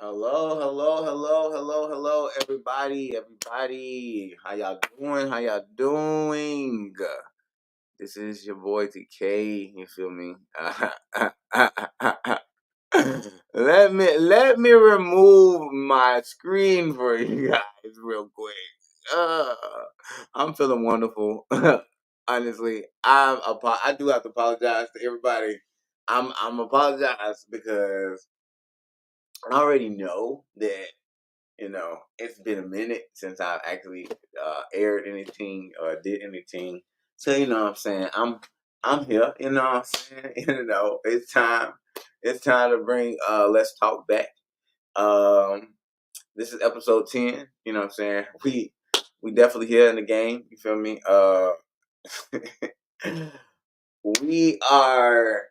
Hello, hello, hello, hello, hello, everybody. How y'all doing? How y'all doing? This is your boy TK. You feel me? let me remove my screen for you guys real quick. Uh, I'm feeling wonderful. Honestly, I do have to apologize to everybody. I'm apologize because I already know that it's been a minute since I've actually aired anything or did anything. So what I'm saying, I'm here. What I'm saying, it's time to bring Let's Talk back. Um, this is episode 10. You know what I'm saying? We definitely here in the game. You feel me? We are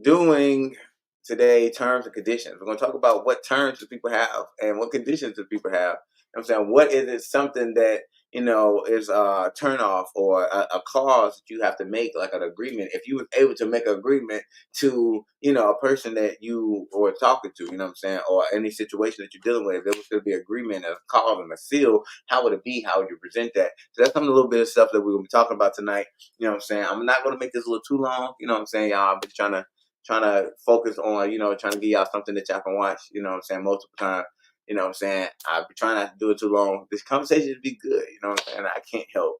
doing today terms and conditions. We're going to talk about what terms do people have and what conditions do people have. I'm saying, what is it something that is a turn off or a clause that you have to make, like an agreement? If you were able to make an agreement to a person that you were talking to, what I'm saying, or any situation that you're dealing with, if there was going to be agreement, a clause, and a seal, how would it be? How would you present that? So that's some a little bit of stuff that we're going to be talking about tonight. You know what I'm saying? I'm not going to make this a little too long. You know what I'm saying, y'all? I'm just trying to focus on, trying to give y'all something that y'all can watch, what I'm saying, multiple times. You know what I'm saying? I be trying not to do it too long. This conversation should be good, you know what I'm saying? I can't help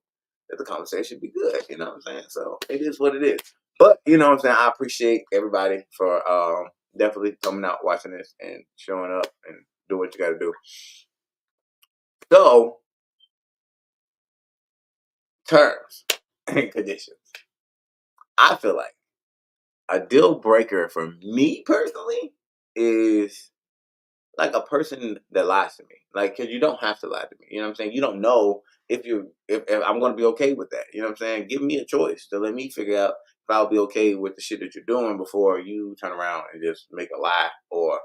that the conversation be good, you know what I'm saying? So it is what it is. But you know what I'm saying? I appreciate everybody for definitely coming out, watching this, and showing up and do what you gotta do. So, terms and conditions. I feel like a deal breaker for me personally is like a person that lies to me. Like, cause you don't have to lie to me. You know what I'm saying? You don't know if I'm gonna be okay with that. You know what I'm saying? Give me a choice to let me figure out if I'll be okay with the shit that you're doing before you turn around and just make a lie or,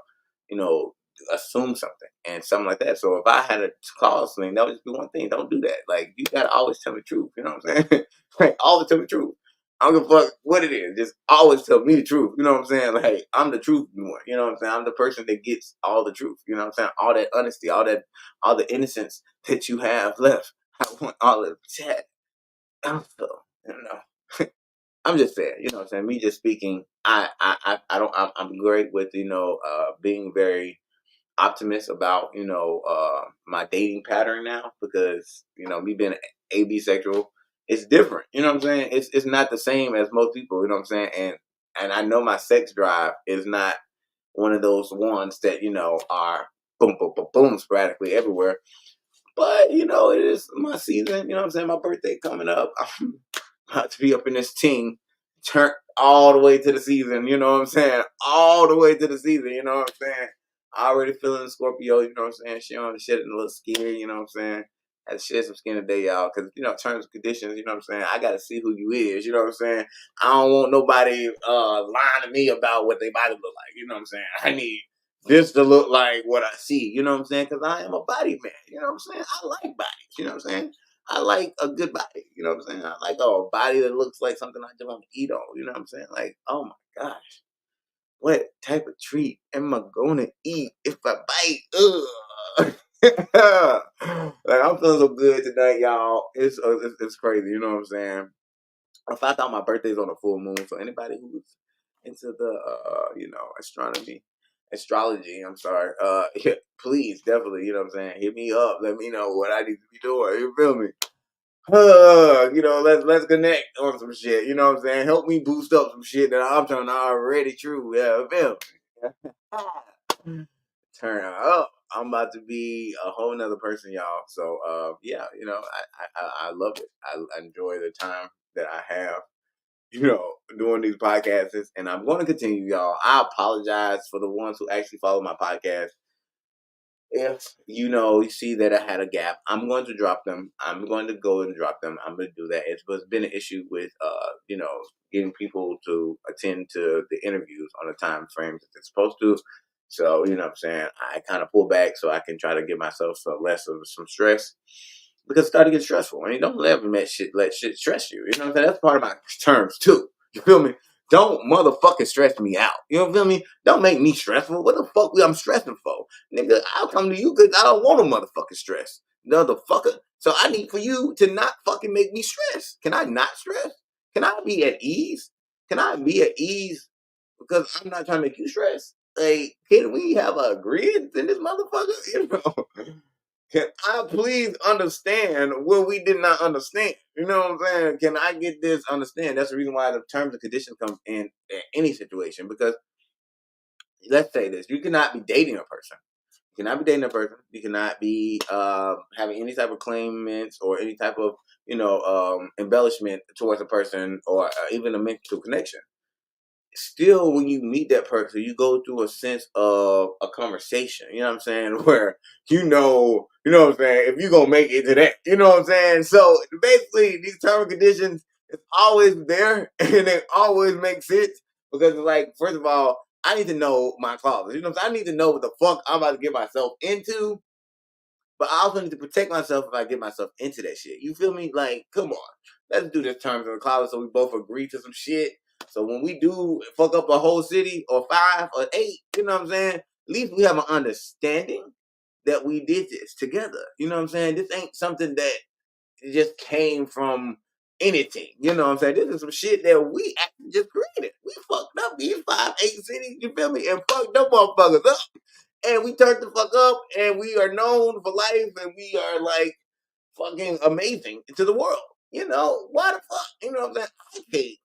you know, assume something and something like that. So if I had a cause thing, that would just be one thing. Don't do that. Like you gotta always tell me the truth. You know what I'm saying? Like always tell me the truth. I don't give a fuck what it is. Just always tell me the truth. You know what I'm saying? Like I'm the truth one. You know what I'm saying? I'm the person that gets all the truth. You know what I'm saying? All that honesty, all the innocence that you have left. I want all of that. So, you know. I'm just saying, you know what I'm saying? Me just speaking, I don't I'm great with, being very optimist about, my dating pattern now because, me being a bisexual, it's different. You know what I'm saying? It's not the same as most people, you know what I'm saying? And I know my sex drive is not one of those ones that, are boom, boom, boom, boom, sporadically everywhere. But, it is my season, you know what I'm saying? My birthday coming up. I'm about to be up in this team, turn all the way to the season, you know what I'm saying? All the way to the season, you know what I'm saying? I already feeling Scorpio, you know what I'm saying? She on the shit and a little scary, you know what I'm saying? Had to shed some skin today, y'all, because, terms and conditions, you know what I'm saying? I got to see who you is, you know what I'm saying? I don't want nobody lying to me about what they body look like, you know what I'm saying? I need this to look like what I see, you know what I'm saying? Because I am a body man, you know what I'm saying? I like bodies, you know what I'm saying? I like a good body, you know what I'm saying? I like a body that looks like something I just want to eat on, you know what I'm saying? Like, oh my gosh, what type of treat am I gonna eat if I bite? Ugh. Like I'm feeling so good tonight, y'all. It's crazy, you know what I'm saying? I found out my birthday's on a full moon, so anybody who's into the astrology, I'm sorry, yeah, please definitely, you know what I'm saying, hit me up, let me know what I need to be doing. You feel me? Let's connect on some shit. You know what I'm saying? Help me boost up some shit that I'm trying to already true. Yeah, feel me? Turn up. I'm about to be a whole nother person, y'all. So, yeah, I love it. I enjoy the time that I have, doing these podcasts, and I'm going to continue, y'all. I apologize for the ones who actually follow my podcast. If you see that I had a gap, I'm going to drop them. I'm going to go and drop them. I'm going to do that. It's been an issue with getting people to attend to the interviews on the time frames that they're supposed to. So, you know what I'm saying? I kind of pull back so I can try to give myself less of some stress because it's starting to get stressful. And you don't ever let shit stress you. You know what I'm saying? That's part of my terms too. You feel me? don't motherfucking stress me out. You know what I mean? Don't make me stressful. What the fuck I'm stressing for? Nigga, I'll come to you because I don't want no motherfucking stress. Motherfucker. So I need for you to not fucking make me stress. Can I not stress? Can I be at ease? Can I be at ease because I'm not trying to make you stress? Like, can we have a agreement in this motherfucker? You know? Can I please understand what we did not understand? You know what I'm saying? Can I get this understand? That's the reason why the terms and conditions come in any situation. Because let's say this: you cannot be dating a person. You cannot be dating a person. You cannot be having any type of claimants or any type of embellishment towards a person or even a mental connection. Still, when you meet that person, you go through a sense of a conversation. You know what I'm saying? Where you know what I'm saying. If you're gonna make it to that, you know what I'm saying. So basically, these terms and conditions is always there, and they always make sense because, like, first of all, I need to know my clauses. You know what I'm saying? I need to know what the fuck I'm about to get myself into. But I also need to protect myself if I get myself into that shit. You feel me? Like, come on. Let's do this terms and clauses so we both agree to some shit. So when we do fuck up a whole city or 5 or 8, you know what I'm saying? At least we have an understanding that we did this together. You know what I'm saying? This ain't something that just came from anything. You know what I'm saying? This is some shit that we actually just created. We fucked up these 5, 8 cities, you feel me? And fucked them motherfuckers up. And we turned the fuck up and we are known for life and we are like fucking amazing to the world. You know, why the fuck? You know what I'm saying? I can't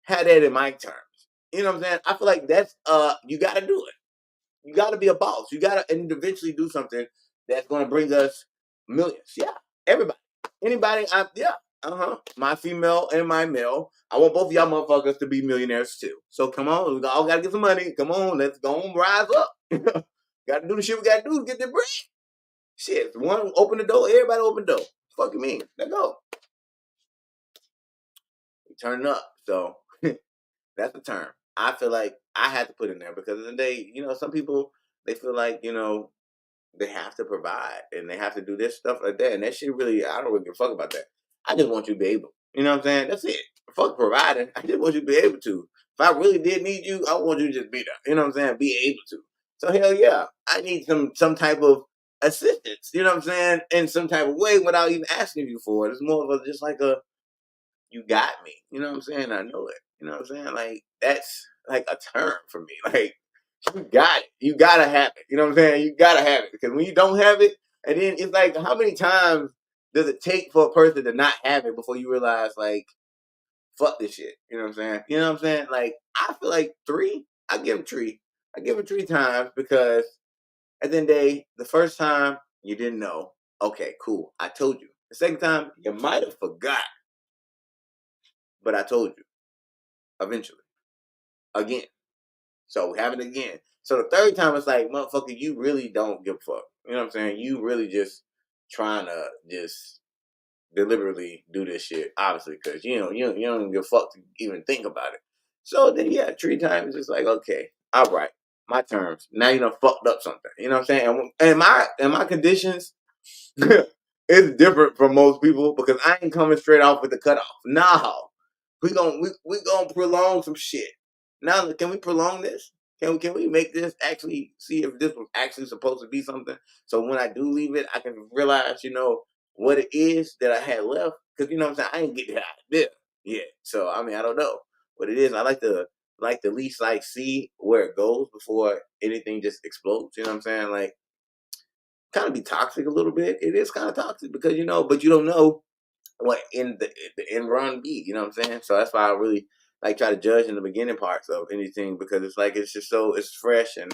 have that in my terms. You know what I'm saying? I feel like that's you gotta do it. You gotta be a boss. You gotta eventually do something that's gonna bring us millions. Yeah. Everybody. Anybody, yeah. Uh-huh. My female and my male. I want both of y'all motherfuckers to be millionaires too. So come on, we all gotta get some money. Come on, let's go and rise up. Gotta do the shit we gotta do to get the bread. Shit, one open the door, everybody open the door. Fuck you mean? Let go. We turn up. So that's the term. I feel like I had to put in there because of the day, some people they feel like, they have to provide and they have to do this stuff like that. And that shit really, I don't really give a fuck about that. I just want you to be able. You know what I'm saying? That's it. Fuck providing. I just want you to be able to. If I really did need you, I want you to just be there. You know what I'm saying? Be able to. So hell yeah. I need some type of assistance. You know what I'm saying? In some type of way without even asking you for it. It's more of a just like a you got me. You know what I'm saying? I know it. You know what I'm saying? Like that's like a term for me. Like you got it. You gotta have it. You know what I'm saying? You gotta have it. Because when you don't have it, and then it's like how many times does it take for a person to not have it before you realize like fuck this shit? You know what I'm saying? You know what I'm saying? Like I feel like 3, I give him 3. I give him 3 times because at the end of the day, the first time you didn't know. Okay, cool. I told you. The second time, you might have forgot, but I told you eventually. Again. So have it again. So the third time it's like, motherfucker, you really don't give a fuck. You know what I'm saying? You really just trying to just deliberately do this shit, obviously, because you don't even give a fuck to even think about it. So then yeah, 3 times it's like, okay, all right, my terms. Now you done fucked up something. You know what I'm saying? And my conditions it's different from most people because I ain't coming straight off with the cutoff. No, we gonna prolong some shit. Now, can we prolong this? Can we make this actually see if this was actually supposed to be something? So when I do leave it, I can realize, what it is that I had left. Because you know what I'm saying, I ain't get that idea yet. So I mean, I don't know what it is. I like to at least like see where it goes before anything just explodes. You know what I'm saying? Like kind of be toxic a little bit. It is kind of toxic because but you don't know what in the end run be. You know what I'm saying? So that's why I really like try to judge in the beginning parts of anything because it's like it's just so it's fresh and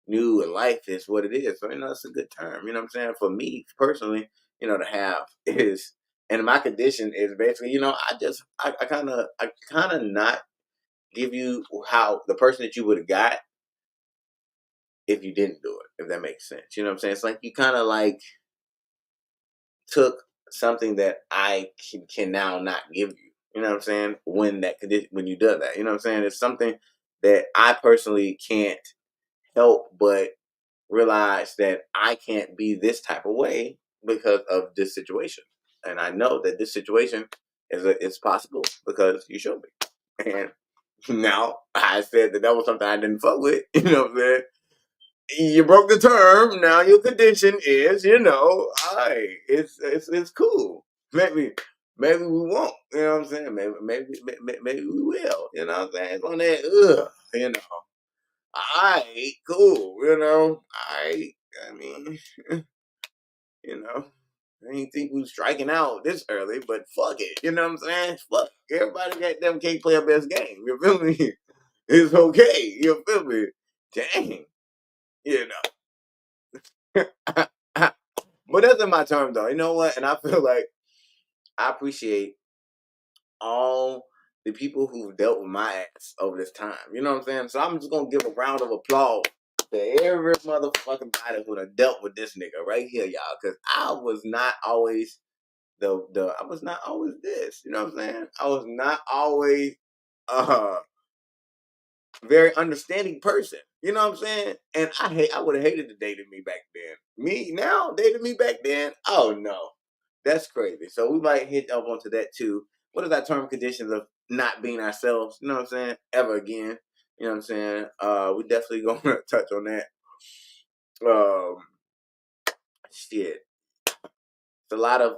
new and life is what it is. So it's a good term. You know what I'm saying? For me personally, to have is and my condition is basically, I kind of not give you how the person that you would have got if you didn't do it, if that makes sense. You know what I'm saying? It's like you kind of like took something that I can now not give you. You know what I'm saying? When that condition, when you do that, you know what I'm saying? It's something that I personally can't help but realize that I can't be this type of way because of this situation, and I know that this situation is possible because you showed me, and Now, I said that was something I didn't fuck with. You know what I'm saying? You broke the term. Now your condition is, all right, it's cool. Maybe we won't. You know what I'm saying? Maybe we will. You know what I'm saying? It's on that. All right, cool. All right. I mean, you know. I didn't think we was striking out this early, but fuck it. You know what I'm saying? Fuck. Everybody got them can't play a best game. You feel me? It's okay. You feel me? Dang. You know. But that's in my term though. You know what? And I feel like I appreciate all the people who dealt with my ass over this time. You know what I'm saying? So I'm just gonna give a round of applause to every motherfucking body who done dealt with this nigga right here, y'all. Cause I was not always I was not always this. You know what I'm saying? I was not always uh very understanding person. You know what I'm saying? And I would have hated to dated me back then. Me now dating me back then? Oh no. That's crazy. So we might hit up onto that too. What is that term conditions of not being ourselves? You know what I'm saying? Ever again. You know what I'm saying? We definitely gonna touch on that. Um shit. It's a lot of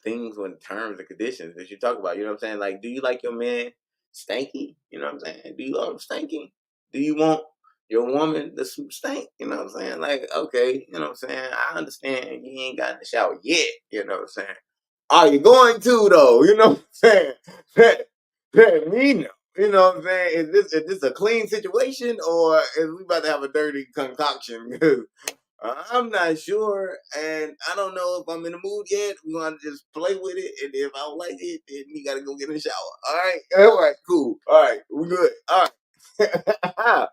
things when terms and conditions that you talk about. You know what I'm saying? Like, do you like your man stanky? You know what I'm saying? Do you love him stanky? Do you want your woman to stink? You know what I'm saying? Like, okay, you know what I'm saying? I understand you ain't got in the shower yet. You know what I'm saying? Are you going to though? You know what I'm saying? Let me know. You know what I'm saying? Is this a clean situation or is we about to have a dirty concoction? I'm not sure, and I don't know if I'm in the mood yet. We're gonna just play with it, and if I don't like it, then you gotta go get in the shower. All right, cool. All right, we good. All right,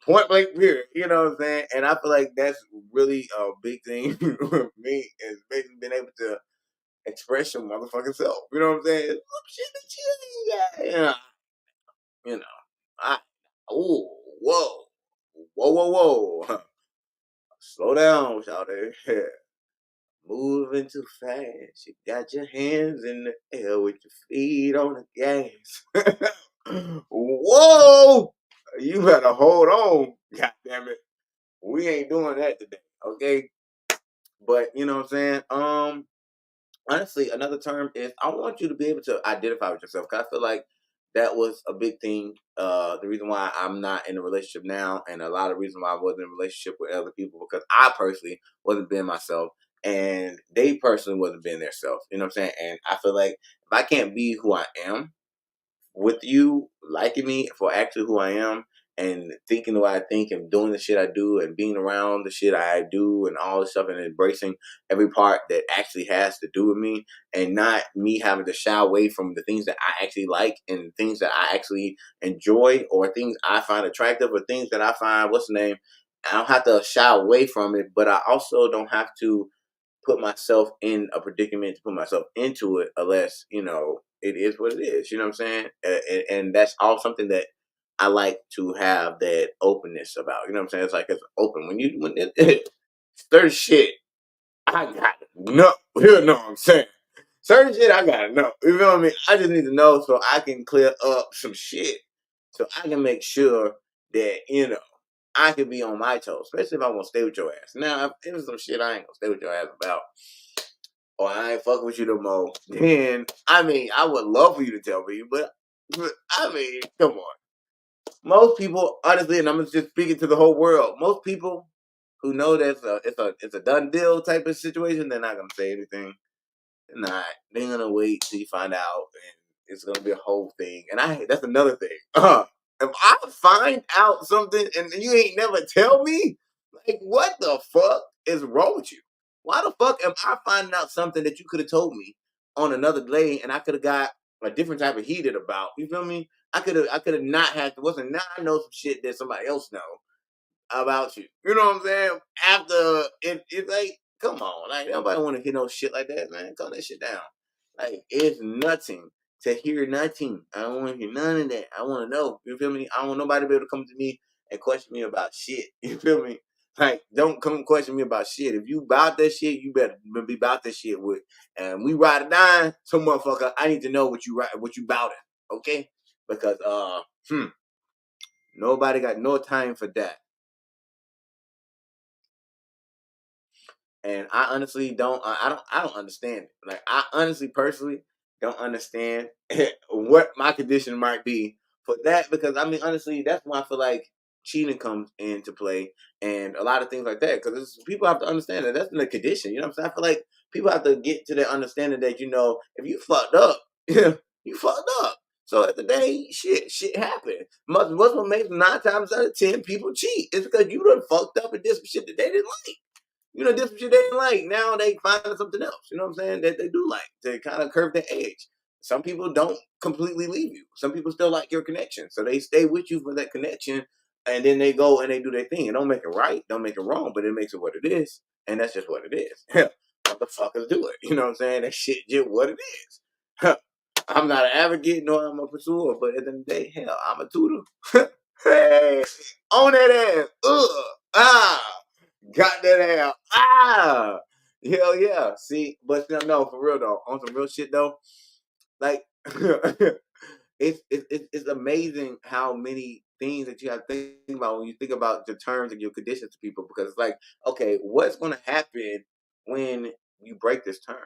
point blank period. You know what I'm saying? And I feel like that's really a big thing with me is basically being able to express your motherfucking self. You know what I'm saying? Oh, shit, yeah. You know, I oh whoa. Slow down, shout it. Moving too fast. You got your hands in the air with your feet on the gas. Whoa! You better hold on. God damn it. We ain't doing that today. Okay. But you know what I'm saying? Honestly, another term is I want you to be able to identify with yourself. Cause I feel like that was a big thing. The reason why I'm not in a relationship now, and a lot of reason why I wasn't in a relationship with other people, because I personally wasn't being myself, and they personally wasn't being their self. You know what I'm saying? And I feel like if I can't be who I am, with you liking me for actually who I am and thinking the way I think and doing the shit I do and being around the shit I do and all this stuff and embracing every part that actually has to do with me and not me having to shy away from the things that I actually like and things that I actually enjoy or things I find attractive or things that I find, what's the name? I don't have to shy away from it, but I also don't have to put myself in a predicament to put myself into it unless it is what it is. You know what I'm saying? And that's all something that I like to have that openness about. You know what I'm saying? It's like it's open when it certain shit I got to know. You know what I'm saying? Certain shit I gotta know. You feel me? I just need to know so I can clear up some shit. So I can make sure that, I can be on my toes, especially if I want to stay with your ass. Now, if there's some shit I ain't gonna stay with your ass about, or I ain't fucking with you no more, then I mean, I would love for you to tell me, but I mean, come on. Most people, honestly, and I'm just speaking to the whole world. Most people who know that it's a done deal type of situation, they're not gonna say anything. They're not. They're gonna wait till you find out, and it's gonna be a whole thing. And that's another thing. If I find out something and you ain't never tell me, like what the fuck is wrong with you? Why the fuck am I finding out something that you could have told me on another day, and I could have got a different type of heated about? You feel me? I could have not had to. Wasn't now I know some shit that somebody else know about you. You know what I'm saying? After it's like, come on, like nobody want to hear no shit like that, man. Calm that shit down. Like it's nothing to hear nothing. I don't want to hear none of that. I want to know. You feel me? I don't want nobody to be able to come to me and question me about shit. You feel me? Like, don't come question me about shit. If you about that shit, you better be about that shit with. And we ride or die, some motherfucker. I need to know what you bout it. Okay? because nobody got no time for that. And I honestly don't. I don't understand it. Like I honestly, personally, don't understand what my condition might be for that. Because I mean, honestly, that's why I feel like cheating comes into play and a lot of things like that. Because people have to understand that that's in the condition. You know what I'm saying? I feel like people have to get to the understanding that if you fucked up, you fucked up. So at the day, shit happened. What's what makes 9 times out of 10 people cheat? It's because you done fucked up and did some shit that they didn't like. This what you didn't like. Now they find something else, you know what I'm saying, that they do like to kind of curve the edge. Some people don't completely leave you. Some people still like your connection. So they stay with you for that connection and then they go and they do their thing. It don't make it right, don't make it wrong, but it makes it what it is. And that's just what it is. Motherfuckers do it. You know what I'm saying? That shit just what it is. I'm not an advocate, nor I'm a pursuer, but at the end of the day, hell, I'm a tutor. Hey, on that ass. Got that ass. Hell yeah. See, but no, for real though, on some real shit though, like it's amazing how many things that you have to think about when you think about the terms and your conditions to people because it's like, okay, what's gonna happen when you break this term?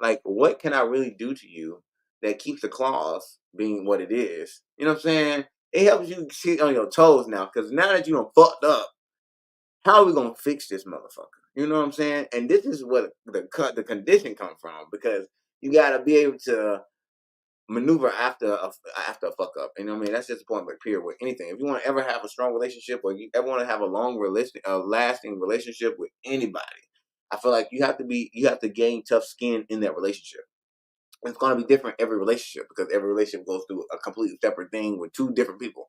Like, what can I really do to you that keeps the clause being what it is? You know what I'm saying? It helps you sit on your toes now, because now that you done fucked up, how are we gonna fix this motherfucker? You know what I'm saying? And this is what the condition comes from, because you gotta be able to maneuver after a fuck up. You know what I mean? That's just the point, like, period, with anything. If you want to ever have a strong relationship, or you ever want to have a lasting relationship with anybody, I feel like you have to gain tough skin in that relationship. It's going to be different every relationship, because every relationship goes through a completely separate thing with two different people.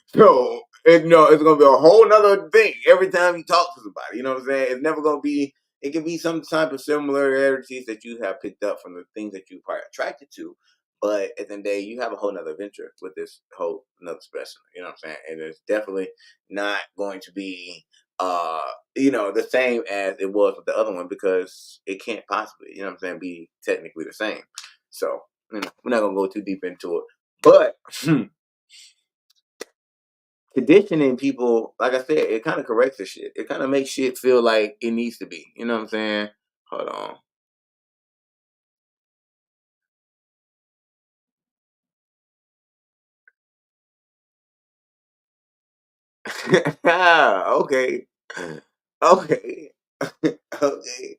So it's going to be a whole nother thing every time you talk to somebody. You know what I'm saying? It's never going to be. It can be some type of similarities that you have picked up from the things that you are attracted to, but at the end of the day, you have a whole nother adventure with this whole another specimen. You know what I'm saying? And it's definitely not going to be the same as it was with the other one, because it can't possibly, you know what I'm saying, be technically the same. So, we're not gonna go too deep into it. But conditioning people, like I said, it kind of corrects the shit. It kind of makes shit feel like it needs to be. You know what I'm saying? Hold on. Okay. Okay. Okay.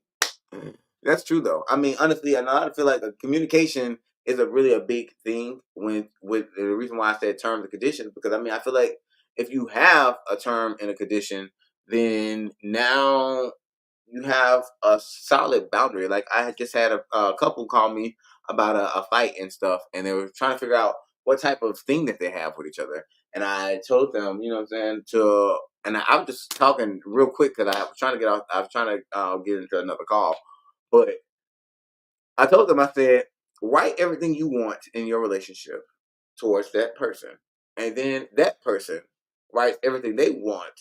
That's true though. I mean, honestly, I feel like communication is a big thing when with the reason why I said terms and conditions, because I mean I feel like if you have a term and a condition, then now you have a solid boundary. Like I had just had a couple call me about a fight and stuff, and they were trying to figure out what type of thing that they have with each other. And I told them, you know what I'm saying, and I was just talking real quick because I was trying to get out. I was trying to get into another call, but I told them, I said, write everything you want in your relationship towards that person. And then that person writes everything they want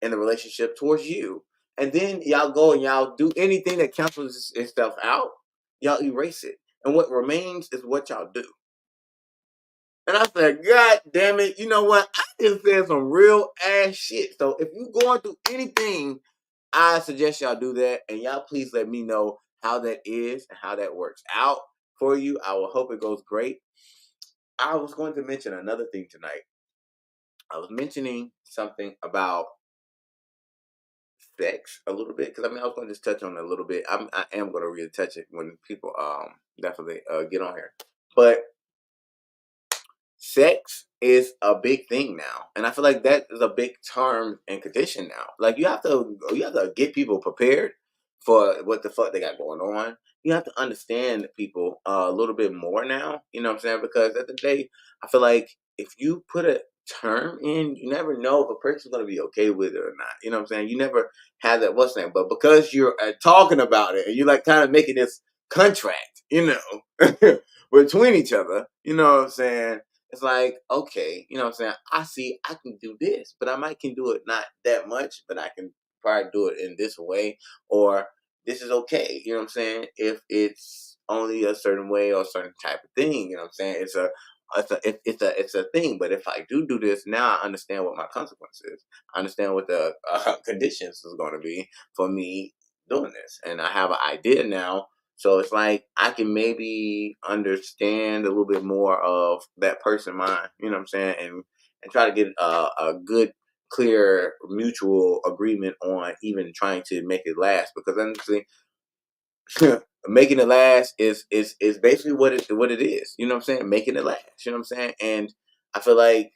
in the relationship towards you. And then y'all go and y'all do anything that cancels itself out, y'all erase it. And what remains is what y'all do. And I said, God damn it, you know what? I just said some real ass shit. So if you going through anything, I suggest y'all do that. And y'all please let me know how that is and how that works out for you. I will hope it goes great. I was going to mention another thing tonight. I was mentioning something about sex a little bit, because I mean I was going to just touch on it a little bit. I am going to really touch it when people definitely get on here. But sex is a big thing now, and I feel like that is a big term and condition now. Like you have to get people prepared for what the fuck they got going on. You have to understand people a little bit more now. You know what I'm saying? Because at the day, I feel like if you put a term in, you never know if a person's gonna be okay with it or not. You know what I'm saying? You never have that what's name, but because you're talking about it and you like kind of making this contract, between each other. You know what I'm saying? It's like, okay, you know what I'm saying? I see I can do this, but I might can do it not that much, but I can probably do it in this way, or this is okay, you know what I'm saying? If it's only a certain way or a certain type of thing, you know what I'm saying? It's a it's a thing. But if I do this now, I understand what my consequence is. I understand what the conditions is going to be for me doing this, and I have an idea now. So it's like I can maybe understand a little bit more of that person mind. You know what I'm saying? And try to get a good, clear, mutual agreement on even trying to make it last. Because honestly, making it last is basically what it is. You know what I'm saying? Making it last. You know what I'm saying? And I feel like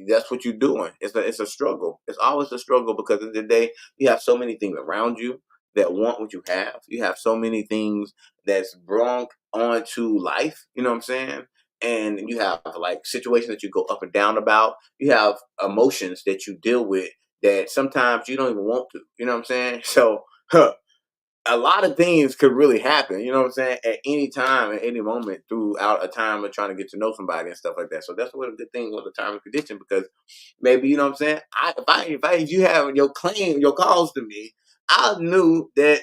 that's what you're doing. It's a struggle. It's always a struggle because at the end of the day, you have so many things around you that want what you have. You have so many things that's brought onto life. You know what I'm saying? And you have like situations that you go up and down about. You have emotions that you deal with that sometimes you don't even want to. You know what I'm saying? So a lot of things could really happen, you know what I'm saying, at any time, at any moment throughout a time of trying to get to know somebody and stuff like that. So that's what a good thing was the time and condition because maybe, you know what I'm saying, if you have your claim, your calls to me, I knew that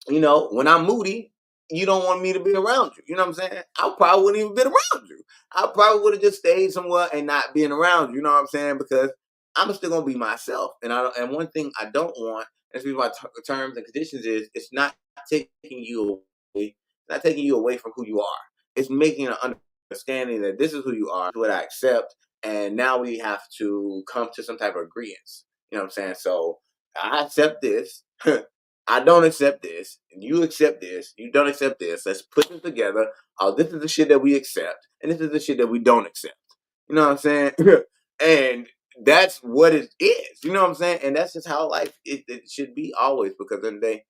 when I'm moody, you don't want me to be around you. You know what I'm saying? I probably wouldn't even been around you. I probably would have just stayed somewhere and not being around you. You know what I'm saying? Because I'm still gonna be myself. And and one thing I don't want, as we my terms and conditions is, it's not taking you away, not taking you away from who you are. It's making an understanding that this is who you are, what I accept, and now we have to come to some type of agreement. You know what I'm saying? So I accept this. I don't accept this, and you accept this, you don't accept this. Let's put this together. Oh, this is the shit that we accept, and this is the shit that we don't accept. You know what I'm saying? And that's what it is. You know what I'm saying? And that's just how life it should be always. Because at the end of the day,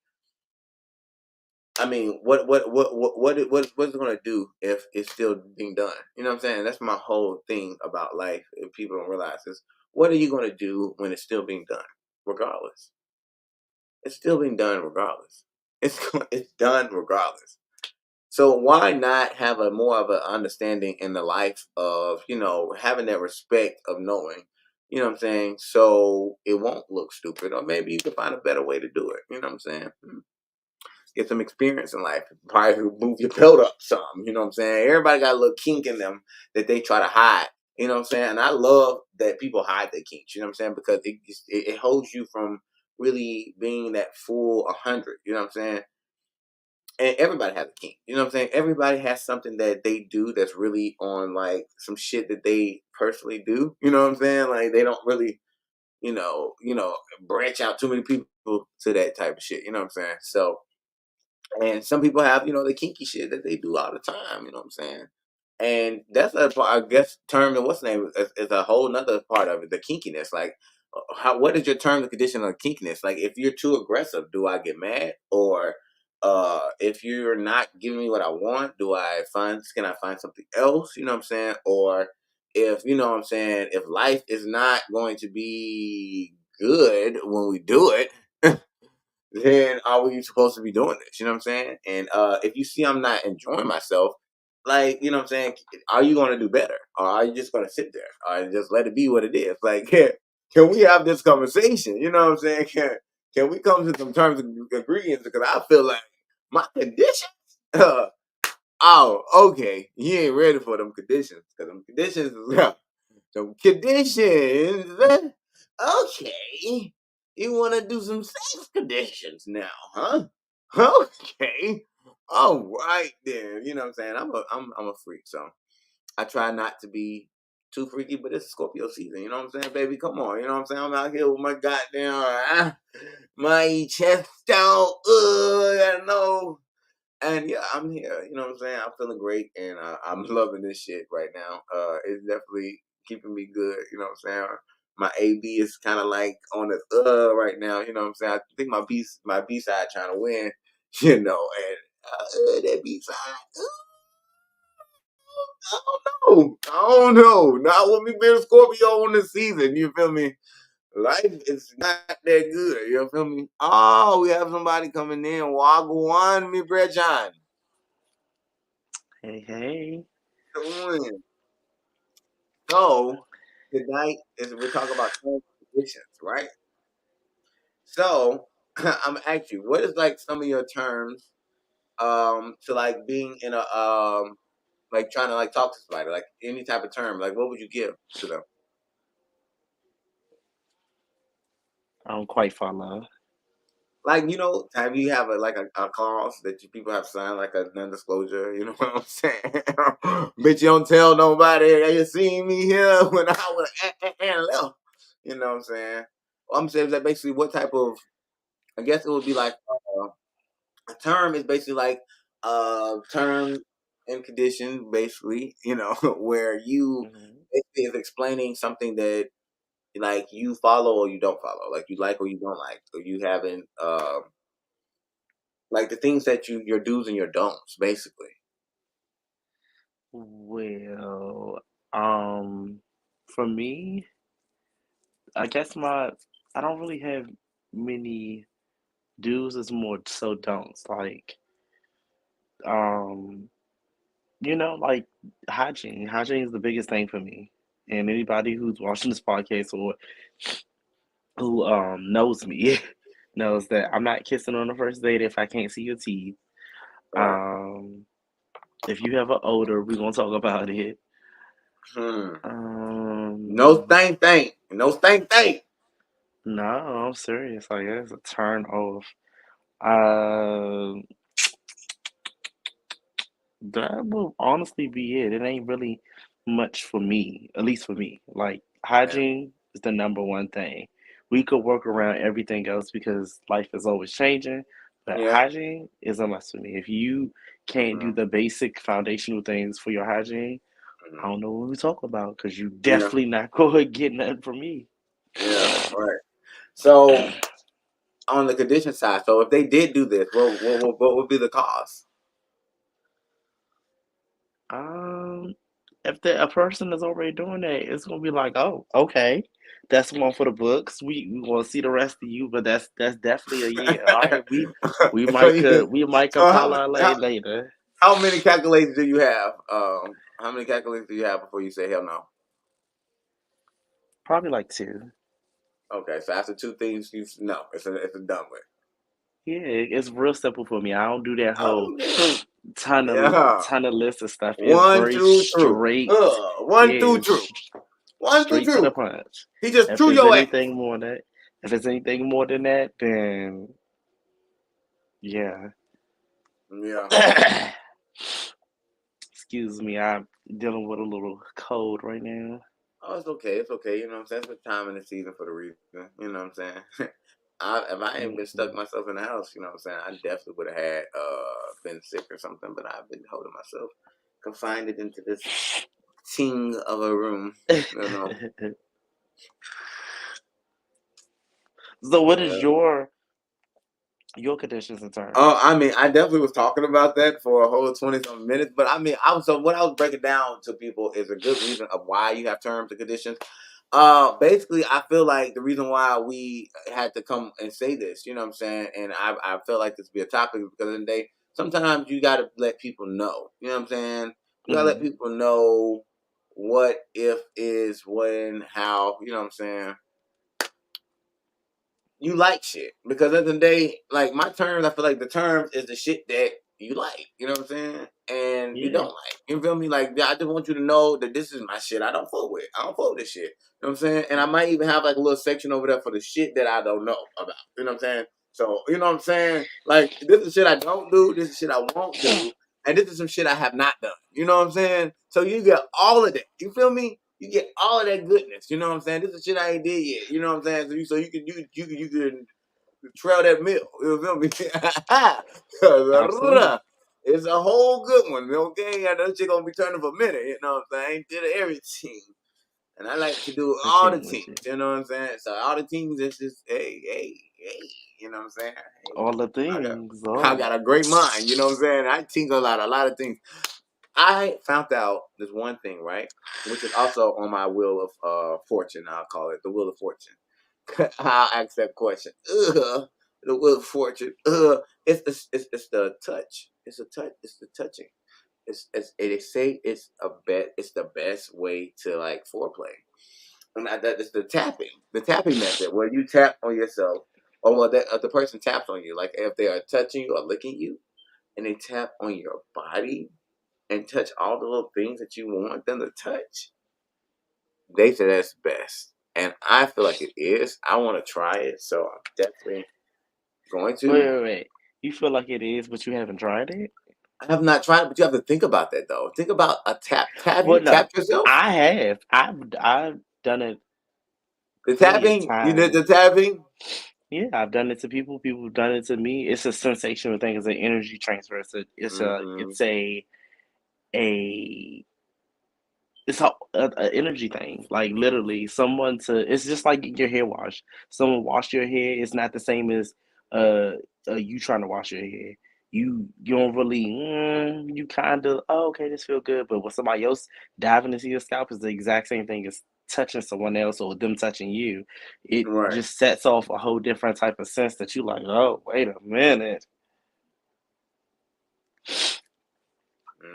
I mean, what's it gonna do if it's still being done? You know what I'm saying? That's my whole thing about life. If people don't realize this, what are you gonna do when it's still being done, regardless? It's still being done regardless. It's done regardless. So why not have a more of an understanding in the life of having that respect of knowing, you know what I'm saying? So it won't look stupid, or maybe you can find a better way to do it. You know what I'm saying? Get some experience in life. Probably move your belt up some. You know what I'm saying? Everybody got a little kink in them that they try to hide. You know what I'm saying? And I love that people hide their kinks. You know what I'm saying? Because it holds you from really being that full 100. You know what I'm saying? And everybody has a kink. You know what I'm saying? Everybody has something that they do that's really on like some shit that they personally do. You know what I'm saying? Like they don't really, branch out too many people to that type of shit. You know what I'm saying? So and some people have, the kinky shit that they do all the time, you know what I'm saying? And that's a part, I guess, term and what's the name is a whole nother part of it, the kinkiness. Like, what is your term and condition on kinkiness? Like, if you're too aggressive, do I get mad? Or if you're not giving me what I want, can I find something else? You know what I'm saying? Or if, you know what I'm saying, if life is not going to be good when we do it, then are we supposed to be doing this? You know what I'm saying? And if you see I'm not enjoying myself, like, you know what I'm saying, are you going to do better? Or are you just going to sit there? Or just let it be what it is? Like, can we have this conversation? You know what I'm saying? Can we come to some terms of agreement? Because I feel like my conditions, oh, okay, you ain't ready for them conditions. Because them conditions is some conditions. Okay. You want to do some sex conditions now, huh? Okay. All right then. You know what I'm saying? I'm a freak, so I try not to be too freaky, but it's Scorpio season. You know what I'm saying, baby? Come on. You know what I'm saying? I'm out here with my goddamn my chest out. I know. And yeah, I'm here. You know what I'm saying? I'm feeling great, and I'm loving this shit right now. It's definitely keeping me good. You know what I'm saying? My AB is kind of like on the right now. You know what I'm saying? I think my B side trying to win. You know, and that B side. I don't know. I don't know. Not with me being a Scorpio on the season. You feel me? Life is not that good. You feel me? Oh, we have somebody coming in. Wagwan, me Brejan. Hey, hey. Doing. So tonight is we're talking about terms and conditions, right? So I'm asking you, what is like some of your terms to like being in a like trying to like talk to somebody, like any type of term, like what would you give to them? I don't quite follow. Like, have you have a clause that people have signed, like a non-disclosure? You know what I'm saying? Bitch, you don't tell nobody. Hey, you seen me here when I was and left. You know what I'm saying? Well, I'm saying that basically what type of, I guess it would be like a term is basically like term and condition, basically, where you Hmm. basically is explaining something that like you follow or you don't follow, like you like or you don't like, or you haven't like the things that your do's and your don'ts, basically. Well, um, for me, I guess I don't really have many do's. It's more so don'ts. Like, um, like hygiene. Hygiene is the biggest thing for me. And anybody who's watching this podcast or who knows me knows that I'm not kissing on the first date if I can't see your teeth. Right. Um, if you have an odor, we're gonna talk about it. Hmm. No Um, stank thing. No stank thing. no, I'm serious. Like it's a turn off. Uh, that will honestly be it. It ain't really much for me, at least for me. Like Yeah. hygiene is the number one thing. We could work around everything else because life is always changing, but Yeah. hygiene is a must for me. If you can't do Hmm. the basic foundational things for your hygiene, I Hmm. don't know what we talk about because you Yeah. definitely not going to get nothing from me. Yeah. Right. So on the condition side, so if they did do this, what would be the cause? Um, if a person is already doing that, it's gonna be like, oh, okay, that's one for the books. We want to see the rest of you, but that's definitely a yeah. All right, we so might you, could we might could so holler later. how many calculations do you have? How many calculations do you have before you say hell no? Probably like two. Okay, so after two things, no, it's a done with. Yeah, it's real simple for me. I don't do that whole Okay. ton of Yeah. list of stuff. It's One, very two, true. straight. One, Yeah, two, true. One, two, straight to the true. punch. He just If threw it's your ass. anything more than that, if it's anything more than that, then yeah. Yeah. Excuse me, I'm dealing with a little cold right now. Oh, it's okay. It's okay. You know what I'm saying? It's the time in the season for the reason. You know what I'm saying? If I ain't been stuck Hmm. myself in the house, you know what I'm saying? I definitely would have had been sick or something, but I've been holding myself confined it into this ting of a room. You know. So, what is Yeah. your conditions and Oh, terms? I mean, I definitely was talking about that for a whole 20 something minutes, but I mean, so what I was breaking down to people is a good reason of why you have terms and conditions. Basically, I feel like the reason why we had to come and say this, you know what I'm saying, and I felt like this would be a topic because in the day, sometimes you got to let people know, you know what I'm saying. You gotta let Hmm. people know what if is when how, you know what I'm saying, you like shit. Because at the end of the day, like my terms, I feel like the terms is the shit that you like. You know what I'm saying? And you don't Yeah. like. You feel me? Like I just want you to know that this is my shit. I don't fuck with. I don't fuck with this shit. You know what I'm saying? And I might even have like a little section over there for the shit that I don't know about. You know what I'm saying? So you know what I'm saying? Like this is shit I don't do. This is shit I won't do. And this is some shit I have not done. You know what I'm saying? So you get all of that. You feel me? You get all of that goodness. You know what I'm saying? This is shit I ain't did yet. You know what I'm saying? So you can trail that meal. You feel me? Absolutely. It's a whole good one. Okay, I know shit gonna be turning for a minute. You know what I'm saying? I ain't did everything. And I like to do With all you, the with teams. you. You know what I'm saying? So all the teams is just hey. You know what I'm saying? Hey, All the I got things. I Oh. got a great mind. You know what I'm saying? I think a lot of things. I found out this one thing, right? Which is also on my wheel of fortune. I'll call it the wheel of fortune. I'll ask that question. The wheel of fortune. It's the touch. It's a touch. It's the touching. They say it's the best way to like foreplay. And that is the tapping method where you tap on yourself, or well, the person taps on you. Like if they are touching you or licking you, and they tap on your body, and touch all the little things that you want them to touch, they say that's best. And I feel like it is. I want to try it, so I'm definitely going Wait, to. wait, wait. You feel like it is, but you haven't tried it? I have not tried it, but you have to think about that though. Think about a tap. Have Well, you no, tapped yourself? I have. I've done it The plenty of tapping? You did the times. tapping? Yeah, I've done it to people. People have done it to me. It's a sensational thing. It's an energy transfer. Mm-hmm. It's a it's a energy thing. Like literally, someone to it's just like getting your hair washed. Someone washed your hair. It's not the same as uh, you trying to wash your hair. You don't really you kind of okay, this feel good. But when somebody else diving into your scalp is the exact same thing as touching someone else or them touching you. It Right. just sets off a whole different type of sense that you like. Oh, wait a minute.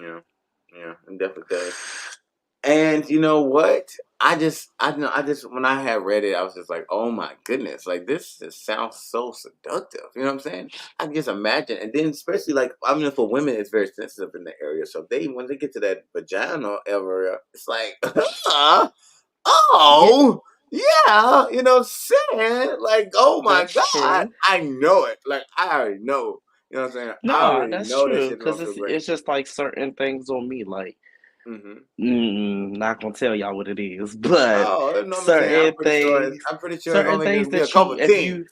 Yeah. Yeah. It definitely does. And you know what? I just when I had read it, I was just like, oh my goodness, like this just sounds so seductive. You know what I'm saying? I can just imagine. And then especially like I mean for women it's very sensitive in the area. So they when they get to that vagina area, it's like Yeah, oh yeah, you know what I'm saying? Like, oh my that's God, true. I know it. Like I already know. You know what I'm saying? I No, already that's know that true. shit's gonna Because feel great. it's just like certain things on me. Like, Hmm. not gonna tell y'all what it is, but Oh, you know what I'm saying? certain things, I'm pretty sure it's certain only things gonna be a that you, couple if things. you,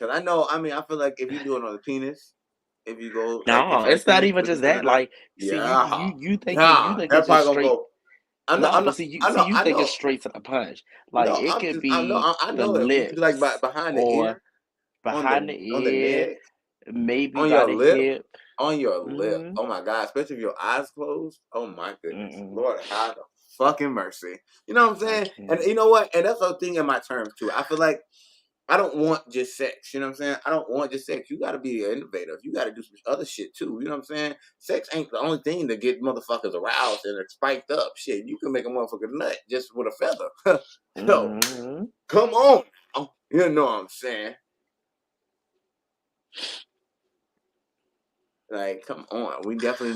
Cause I know, I mean, I feel like if you do it on the penis, if you go like no, it's on the it's not penis even with the just that. silicone, Like, see, yeah, you yeah, think that it's just probably gonna straight. go. I know, No, I'm but not, I see, know, you I think it's know. straight to the punch. Like, No, it I'm could just, I know, be I the know it. You could like lips behind the or ear, behind the on the ear, neck, maybe on by your the lip, hip. on your lip. Mm, Oh my God, especially if your eyes closed. Oh my goodness, mm-mm, Lord, have the fucking mercy. You know what I'm I saying? And can't. you know what? And that's the thing in my terms too. I feel like I don't want just sex. You know what I'm saying? I don't want just sex. You got to be innovative. You got to do some other shit too. You know what I'm saying? Sex ain't the only thing to get motherfuckers aroused and spiked up. Shit, you can make a motherfucker nut just with a feather. So Hmm. come on, now. You know what I'm saying? Like, come on. We definitely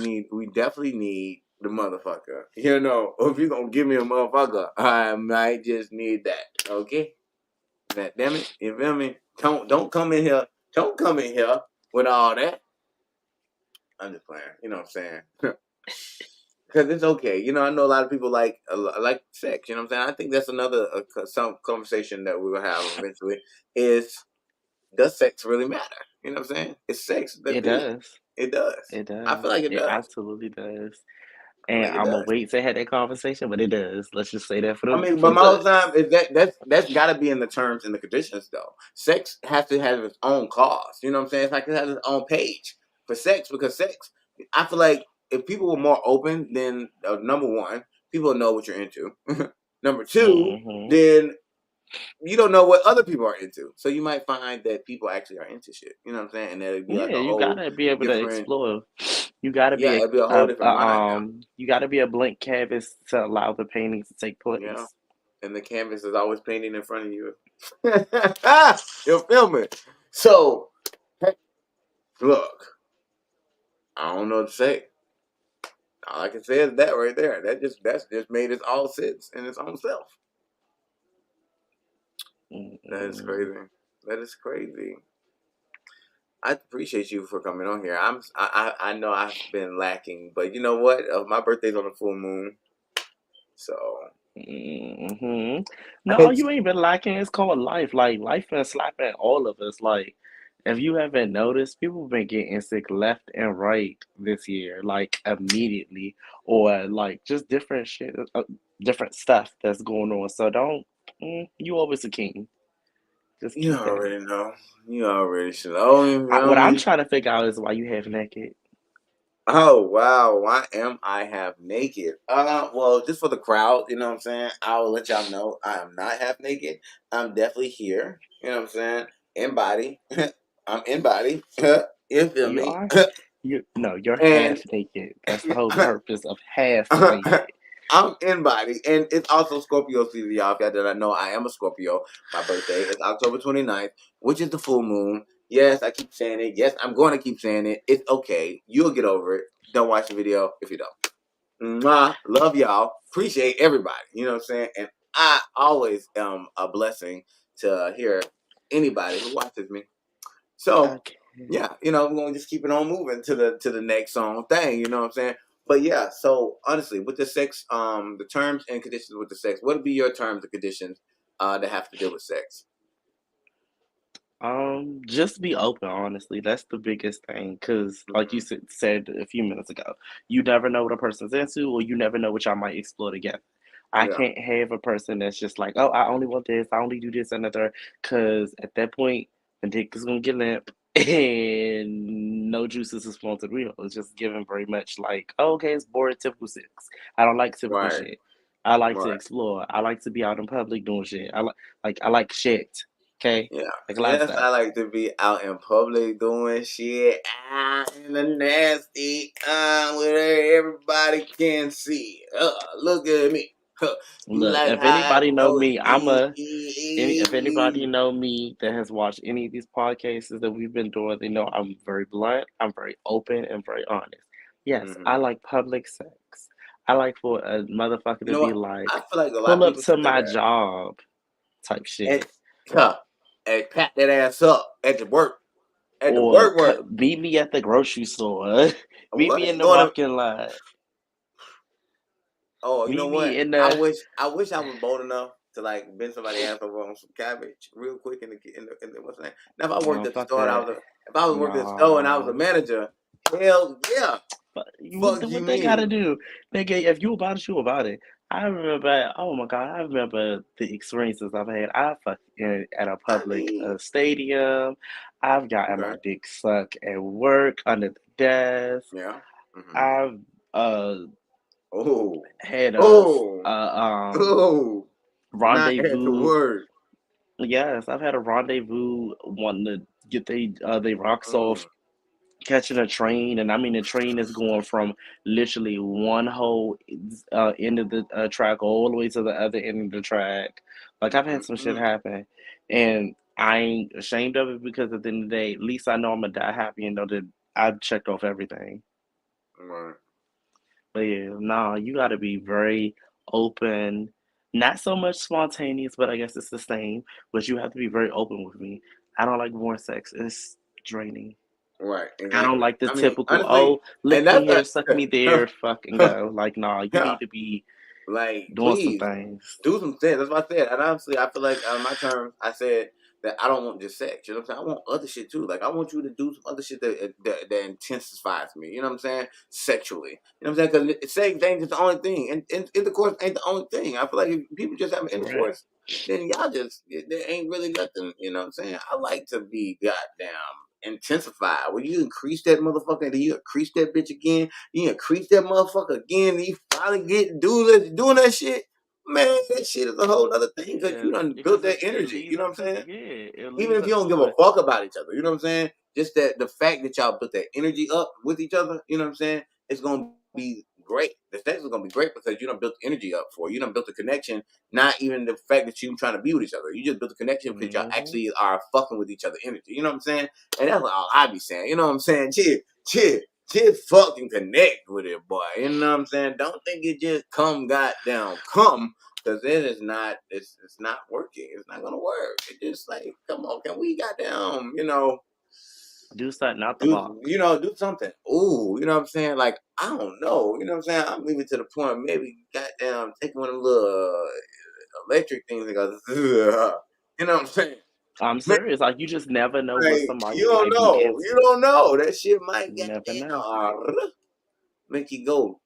need the motherfucker. You know, if you gonna give me a motherfucker, I might just need that. Okay? That damn it, you feel me? Don't come in here. Don't come in here with all that. I'm just playing. You know what I'm saying? Because it's okay. You know, I know a lot of people like sex. You know what I'm saying? I think that's another some conversation that we will have eventually. Is does sex really matter? You know what I'm saying? It's sex that It do. does. It does. It I does. feel like it It does. absolutely does. I feel And like it I'm gonna does. wait to have that conversation, but it does. Let's just say that I mean, for but the my whole good. time is that's got to be in the terms and the conditions though. Sex has to have its own cause. You know what I'm saying? It's like it has its own page for sex because sex. I feel like if people were more open, then number one, people know what you're into. Number two, Hmm. then you don't know what other people are into, so you might find that people actually are into shit. You know what I'm saying? And that'd be like Yeah, a you whole gotta be able to different. explore. You gotta Yeah, be it'd be a whole different mind now. you gotta be a blank canvas to allow the painting to take Yeah, place. and the canvas is always painting in front of you. You're filming. So, hey, look, I don't know what to say. All I can say is that right there. That's just made its all sense in its own self. That is Mm-mm. crazy. That is crazy. I appreciate you for coming on here. I know I've been lacking, but you know what? My birthday's on the full moon, so Hmm. No, it's you ain't been lacking. It's called life. Like life been slapping all of us. Like if you haven't noticed, people been getting sick left and right this year, like immediately, or like just different shit, different stuff that's going on. So don't. You always a king. Just you keep that. already know. You already should know. You know What I'm me. trying to figure out is why you half naked. Oh wow, why am I half naked? Well, just for the crowd, you know what I'm saying? I will let y'all know I am not half naked. I'm definitely here. You know what I'm saying? In body. I'm in body. You feel You me? are. You no, you're And half naked. That's the whole purpose of half naked. I'm in body. And it's also Scorpio season, y'all. If y'all did not know, I am a Scorpio. My birthday is October 29th, which is the full moon. Yes, I keep saying it. Yes, I'm going to keep saying it. It's okay. You'll get over it. Don't watch the video if you don't. Mwah. Love y'all. Appreciate everybody. You know what I'm saying? And I always am a blessing to hear anybody who watches me. So Okay. yeah, we're gonna just keep it on moving to the next song thing, you know what I'm saying? But yeah, so honestly, with the sex, the terms and conditions with the sex, what would be your terms and conditions that have to deal with sex? Just be open, honestly. That's the biggest thing, because like you Hmm. said a few minutes ago, you never know what a person's into, or you never know what y'all might explore together. I Yeah, can't have a person that's just like, oh, I only want this, I only do this and the third, because at that point, the dick is gonna get limp, and no juices is flowing to the real. It's just given very much like, oh, okay, it's boring, typical sex. I don't like typical right, shit. I like to right. explore. I like to be out in public doing shit. I like shit. Okay, Yeah. like a lot of Yes, stuff. I like to be out in public doing shit in the nasty where everybody can see. Look at me. You Look, like if how I anybody know go me, if anybody E. know me that has watched any of these podcasts that we've been doing, they know I'm very blunt, I'm very open, and very honest. Yes, I Mm-hmm. like public sex. I like for a motherfucker You to know be what? I like, feel like a lot pull of up people to say my that. job type And, shit. and pat that ass up at the work. At the Or work. meet me at the grocery store. Meet What? me in the Going to walking lot. Oh, you know Meet me what? in I the wish I wish I was bold enough to like bend somebody ass over on some cabbage real quick in the what's the name? Now if I worked at the fuck store and that. if I was working at the store and I was a Nah. manager, hell yeah. But Fuck you what they gotta mean? do? Nigga, if you about it, you about it. I remember, oh my God, I remember the experiences I've had. I fucked at a I public mean, stadium. I've gotten my okay. dick sucked at work under the desk. Yeah. Mm-hmm. I've uh Oh. had Oh. a Oh. Not at the rendezvous. word. Yes, I've had a rendezvous wanting to get they rocks Mm. off catching a train, and I mean the train is going from literally one whole end of the track all the way to the other end of the track. Like I've had some shit Mm-mm. happen, and I ain't ashamed of it because at the end of the day, at least I know I'm gonna die happy and know that I've checked off everything. Right. But yeah, nah, you gotta be very open. Not so much spontaneous, but I guess it's the same. But you have to be very open with me. I don't like more sex. It's draining. Right. I don't Exactly. like the I mean, typical, honestly, oh, and lick me that's here, suck me there, fucking go. Like, nah, you yeah. need to be Like, doing some please things. do some things. That's what I said. And honestly, I feel like on my terms, I said that I don't want just sex. You know what I'm saying? I want other shit too. Like, I want you to do some other shit that intensifies me. You know what I'm saying? Sexually. You know what I'm saying? Because sex ain't just the only thing, and intercourse ain't the only thing. I feel like if people just have Correct. intercourse, then y'all just there ain't really nothing. You know what I'm saying? I like to be goddamn intensified. When you increase that motherfucker, then you increase that bitch again. You increase that motherfucker again. And you finally get doing that shit. Man, that shit is a whole other thing because Yeah, you done built because that it energy. You leads know what up I'm to saying? it. Yeah, it Even leads if you up don't give to a it. fuck about each other, you know what I'm saying? Just that the fact that y'all put that energy up with each other, you know what I'm saying? It's gonna be great. The sex is gonna be great because you don't built the energy up for it. You don't built the connection, not even the fact that you trying to be with each other. You just built the connection because y'all Hmm. actually are fucking with each other energy. You know what I'm saying? And that's all I be saying. You know what I'm saying? Chill, fucking connect with it, boy. You know what I'm saying? Don't think it just come because it is not it's not working. It's not gonna work. It just like, come on, can we goddamn, Do something out the do box. do something? Ooh, you know what I'm saying? Like, I don't know. You know what I'm saying? I'm leaving to the point maybe goddamn taking one of them little electric things and goes, you know what I'm saying? I'm Man, serious. Like, you just never know what like, somebody you don't might be know. into. You don't know. That shit might You never know. make you go.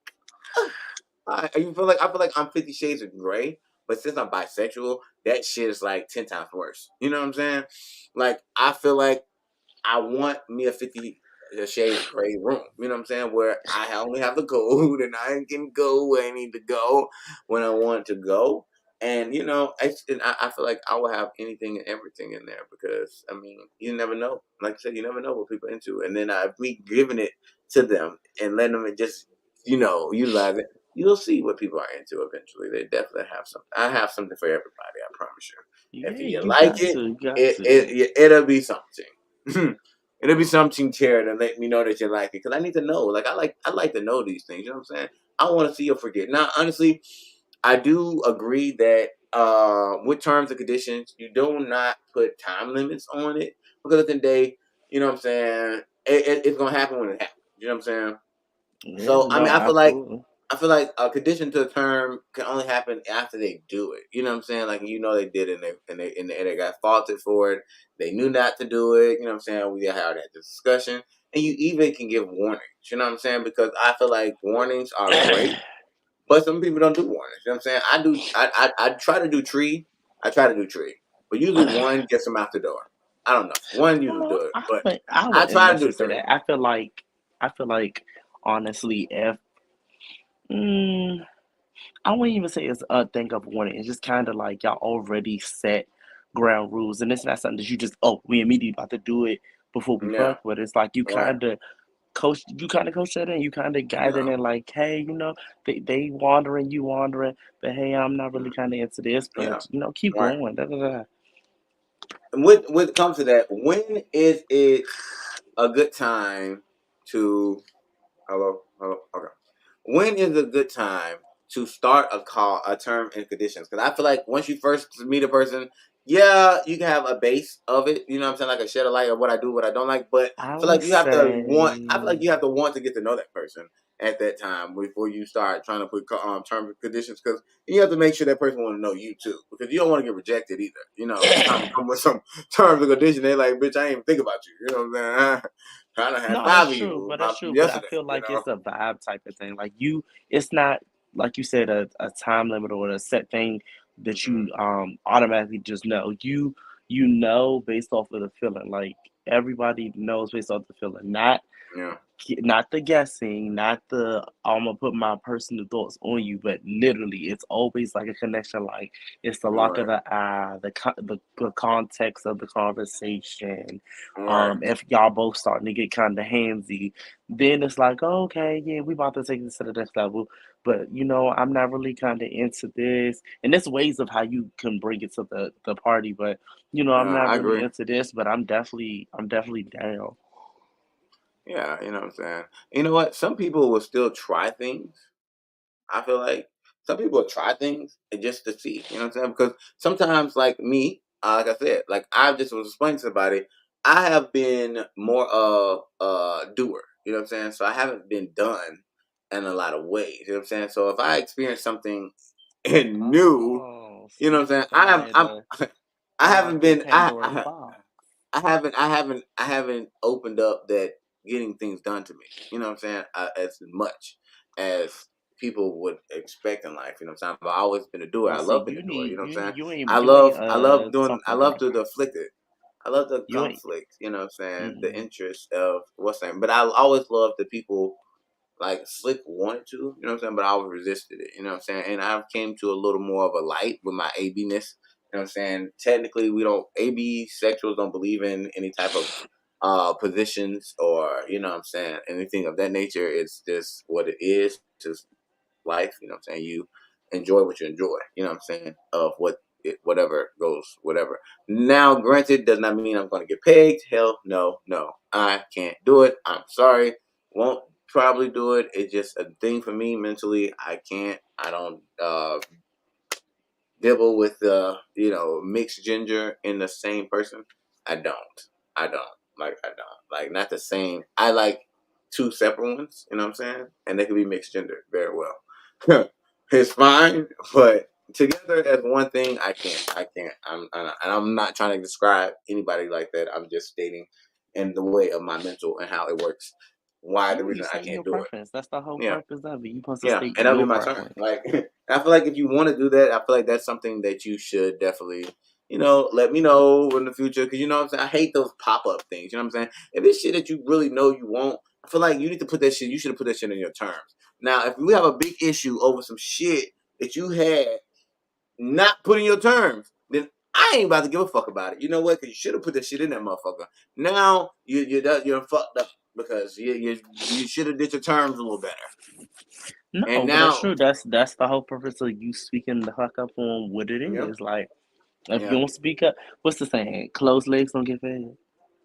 You feel like I feel like I'm 50 Shades of Gray, but since I'm bisexual, that shit is like 10 times worse. You know what I'm saying? Like, I feel like I want me a 50 Shades of Gray room. You know what I'm saying? Where I only have the code and I can go where I need to go when I want to go. And I feel like I will have anything and everything in there because I mean, you never know. Like I said, you never know what people are into. And then me giving it to them and letting them just utilize it. You'll see what people are into eventually. They definitely have something. I have something for everybody. I promise you. If Yeah, you you like got it, to. You got to. it'll be something. It'll be something, Chair, to let me know that you like it. Because I need to know. Like I like to know these things. You know what I'm saying? I want to see or forget. Now, honestly, I do agree that with terms and conditions, you do not put time limits on it because at the end of the day, you know what I'm saying, it's gonna happen when it happens. You know what I'm saying? Yeah, So I no, mean, absolutely. I feel like a condition to a term can only happen after they do it. You know what I'm saying? Like they did it and they got faulted for it. They knew not to do it. You know what I'm saying? We had that discussion, and you even can give warnings. You know what I'm saying? Because I feel like warnings are great, but some people don't do warnings. You know what I'm saying? I do. I try to do tree. I try to do tree, but usually one gets them out the door. I don't know. One usually do it, but I I wouldn't try to do necessarily say three. that. I feel like honestly, if mm, I wouldn't even say it's a thing of wanting. It's just kind of like y'all already set ground rules, and it's not something that you just we immediately about to do it before we Yeah. fuck. But it's like Right. you kind of coach that in, you kind of guide it Yeah. in, like, hey, they wandering, you wandering, but hey, I'm not really Mm, kind of into this, yeah. but keep Right. going. Da, da, da. And when it comes to that, when is it a good time to hello, okay. When is a good time to start a term and conditions? Because I feel like once you first meet a person, yeah, you can have a base of it. You know what I'm saying, like a shed of light of what I do, what I don't like. But I I feel would like you have to want. I feel say, like you have to want to get to know that person at that time before you start trying to put terms and conditions. Because you have to make sure that person want to know you too. Because you don't want to get rejected either. You know, it's time to come with some terms and conditions. They're like, bitch, I ain't even think about you. You know what I'm saying? Trying to have no, five of you that's true, but I yesterday. feel You like know. it's a vibe type of thing. Like it's not like you said a time limit or a set thing that Hmm. you automatically just know. You know based off of the feeling. Like everybody knows based off the feeling, Yeah. not the guessing, not the I'm gonna put my personal thoughts on you, but literally, it's always like a connection. Like it's the lock of Right. the eye, the context of the conversation. Right. If y'all both starting to get kind of handsy, then it's like, oh, okay, yeah, we about to take this to the next level. But I'm not really kind of into this, and there's ways of how you can bring it to the party. But I'm Yeah, not I really agree. into this, but I'm definitely down. Yeah, you know what I'm saying. You know what? Some people will still try things. I feel like some people will try things and just to see. You know what I'm saying? Because sometimes, like me, like I said, like I just was explaining to somebody, I have been more of a doer. You know what I'm saying? So I haven't been done in a lot of ways. You know what I'm saying? So if I experience something new, Oh, you see, know what I'm you saying? just invited I'm a I haven't unlock your been Pandora's box. I haven't opened up that getting things done to me. You know what I'm saying? As much as people would expect in life. You know what I'm saying? But I've always been a doer. Well, I see, love being a you doer. You need know what you I'm saying? you ain't I talking love about to the afflicted. I love the you ain't. conflict. You know what I'm saying? The Mm-mm. interest of what's that. But I always love the people like Slick wanted to, you know what I'm saying, but I always resisted it, you know what I'm saying? And I came to a little more of a light with my AB-ness, you know what I'm saying? Technically, we don't, AB sexuals don't believe in any type of positions or, you know what I'm saying, anything of that nature. It's just what it is, just life, you know what I'm saying? You enjoy what you enjoy, you know what I'm saying, of whatever goes, whatever. Now, granted, does not mean I'm going to get pegged. Hell no, no. I can't do it. I'm sorry. Won't probably do it. It's just a thing for me mentally. I can't. I don't dibble with the mixed ginger in the same person. I don't. I don't. I don't. Like not the same. I like two separate ones, you know what I'm saying? And they can be mixed gender very well. It's fine, but together as one thing, I can't. I can't. And I'm not trying to describe anybody like that. I'm just stating in the way of my mental and how it works. Why the Yeah, you reason I say your can't do it. preference. That's the whole Yeah. purpose of it. You supposed to Yeah, state and that'll be your my turn. preference. Like, I feel like if you want to do that, I feel like that's something that you should definitely, let me know in the future. Because you know what I'm saying? I hate those pop up things. You know what I'm saying? If it's shit that you really know you want, I feel like you need to put that shit, you should have put that shit in your terms. Now, if we have a big issue over some shit that you had not put in your terms, then I ain't about to give a fuck about it. You know what? Because you should have put that shit in that motherfucker. Now, you're fucked up because you should have did your terms a little better. And No, but that's now, true. That's the whole purpose of you speaking the fuck up on what it yeah. is. Like, if you Yeah, don't speak up, what's the saying? Closed legs don't get fed.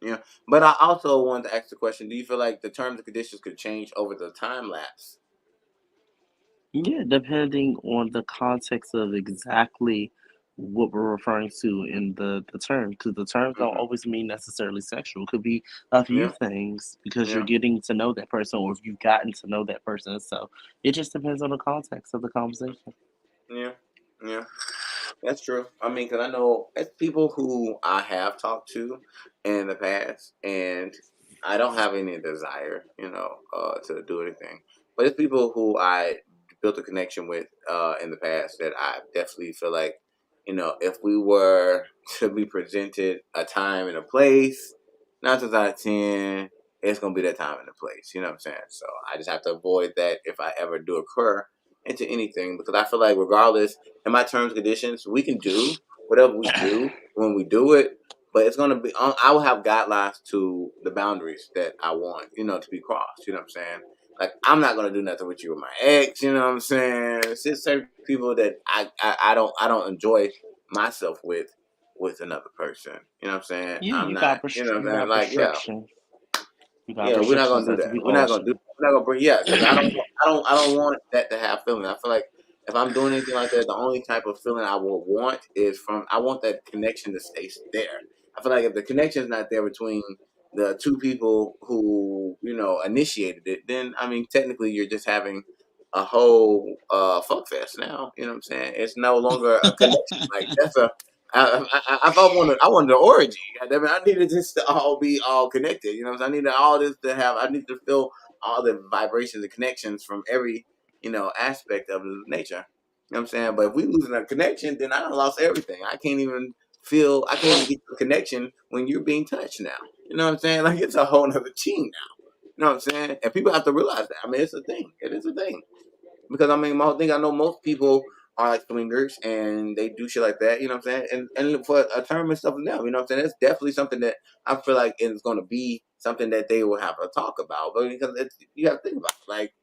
yeah. But I also wanted to ask the question: do you feel like the terms and conditions could change over the time lapse? Yeah, depending on the context of exactly what we're referring to in the term, because the terms don't Hmm. always mean necessarily sexual. It could be a few Yeah, things because you're yeah, getting to know that person or if you've gotten to know that person. So it just depends on the context of the conversation. yeah, yeah. That's true. I mean, because I know it's people who I have talked to in the past, and I don't have any desire, to do anything. But it's people who I built a connection with in the past that I definitely feel like, if we were to be presented a time and a place, 9 times out of 10, it's gonna be that time and the place. You know what I'm saying? So I just have to avoid that if I ever do occur into anything because I feel like regardless in my terms and conditions, we can do whatever we do when we do it, but it's gonna be. I will have guidelines to the boundaries that I want, to be crossed. You know what I'm saying? Like I'm not gonna do nothing with you with my ex. You know what I'm saying? It's just certain people that I don't enjoy myself with another person. You know what I'm saying? Yeah, I'm not. You know what I'm you saying? got Like yeah, restriction. You got yeah, we're not restrictions gonna do that to that. be We're not gonna do. caution. We're not gonna bring. Yeah, because I don't want that to have feeling. I feel like if I'm doing anything like that, the only type of feeling I will want is from. I want that connection to stay there. I feel like if the connection is not there between the two people who initiated it, then I mean technically you're just having a whole fuck fest now. You know what I'm saying? It's no longer a connection. Like that's a if I wanted an orgy. Goddamn it, I needed this to all be all connected. You know, what I'm saying? I needed all this to have. I need to feel all the vibrations and connections from every aspect of nature. You know what I'm saying? But if we losing a connection, then I done lost everything. I can't even feel. I can't even get the connection when you're being touched now. You know what I'm saying? Like it's a whole nother team now. You know what I'm saying? And people have to realize that. I mean, it's a thing. It is a thing. Because I mean, my whole thing, I know most people are like swingers and they do shit like that. You know what I'm saying? And for a term and stuff now, you know what I'm saying? It's definitely something that I feel like is going to be something that they will have to talk about. But because you have to think about it. Like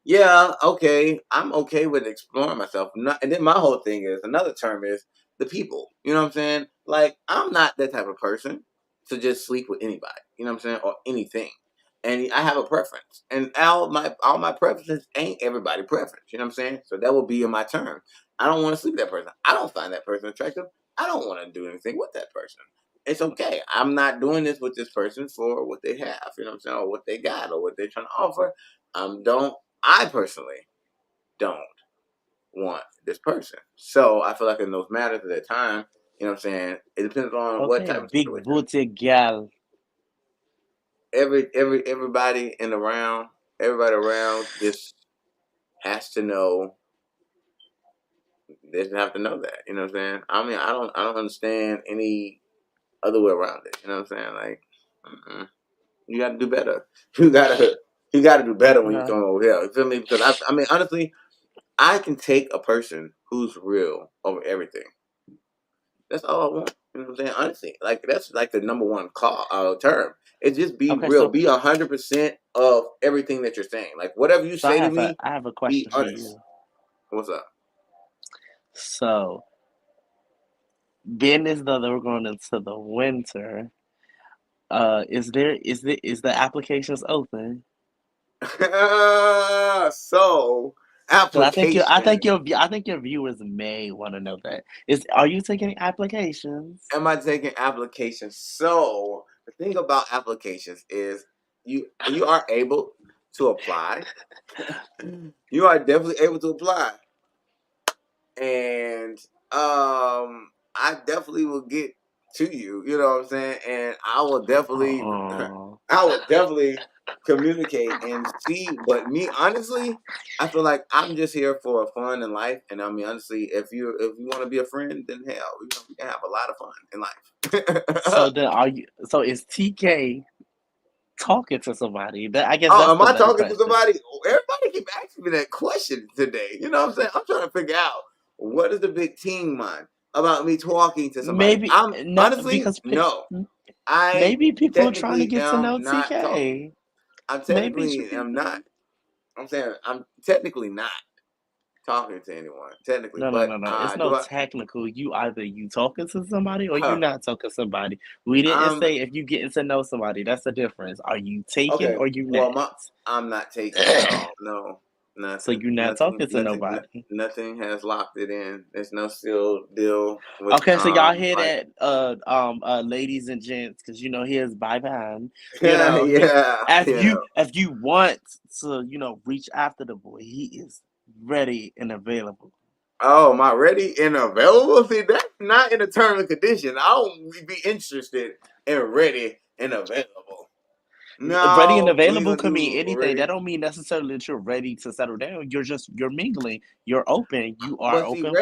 yeah, okay. I'm okay with exploring myself. And then my whole thing is another term is the people. You know what I'm saying? Like I'm not that type of person to just sleep with anybody. You know what I'm saying? Or anything. And I have a preference. And all my preferences ain't everybody preference. You know what I'm saying? So that will be in my term. I don't want to sleep with that person. I don't find that person attractive. I don't want to do anything with that person. It's okay. I'm not doing this with this person for what they have, you know what I'm saying, or what they got, or what they're trying to offer. Don't I personally don't want this person. So I feel like in those matters at that time, you know what I'm saying, it depends on what Okay, type of big situation. booty gal. Everybody everybody around just has to know they just have to know that. You know what I'm saying? I mean I don't understand any other way around it. You know what I'm saying? Like you gotta do better. You gotta you gotta do better when you No. come over here. You feel me? Because I mean honestly, I can take a person who's real over everything. That's all I want. You know what I'm saying? Honestly, like that's like the number one term. It's just be Okay, real. Be 100% of everything that you're saying. Like whatever you so say to me, I have a be question for honest. you. What's up? So, being as though that we're going into the winter, is the applications open? So Because application. I think your viewers may want to know that. Are you taking applications? Am I taking applications? So the thing about applications is you are able to apply. You are definitely able to apply. And I definitely will get to you. You know what I'm saying? And I will definitely, Oh, I will definitely communicate and see. But me, honestly, I feel like I'm just here for fun in life. And I mean, honestly, if you want to be a friend, then hell, we can have a lot of fun in life. so then so is TK talking to somebody? That I guess Oh, that's am the I better talking to question. somebody? Everybody keep asking me that question today. You know what I'm saying? I'm trying to figure out what is the big team mind about me talking to somebody. Maybe I'm no, honestly because no. I maybe people are trying to technically get to am know not talking. TK. I Maybe it's your technically am not. people. I'm saying I'm technically not talking to anyone technically, No, no, but no, no. It's no do I? technical. You talking to somebody or you Huh, not talking to somebody. We didn't I'm say if you getting to know somebody. That's the difference. Are you taking okay. or you not? Well, I'm not taking at all. No, So Nothing, you're not nothing, talking to nobody. nothing has locked it in. There's no still deal with Okay, so y'all hear like that, ladies and gents, because you know here's bye bye. yeah, yeah, yeah. If you want to, reach after the boy, he is ready and available. Oh, am I ready and available? See, that's not in the terms and condition. I don't be interested in ready and available. Ready and No, we available gonna could mean do anything. ready. That don't mean necessarily that you're ready to settle down. You're mingling. You're open. You are But see, open book.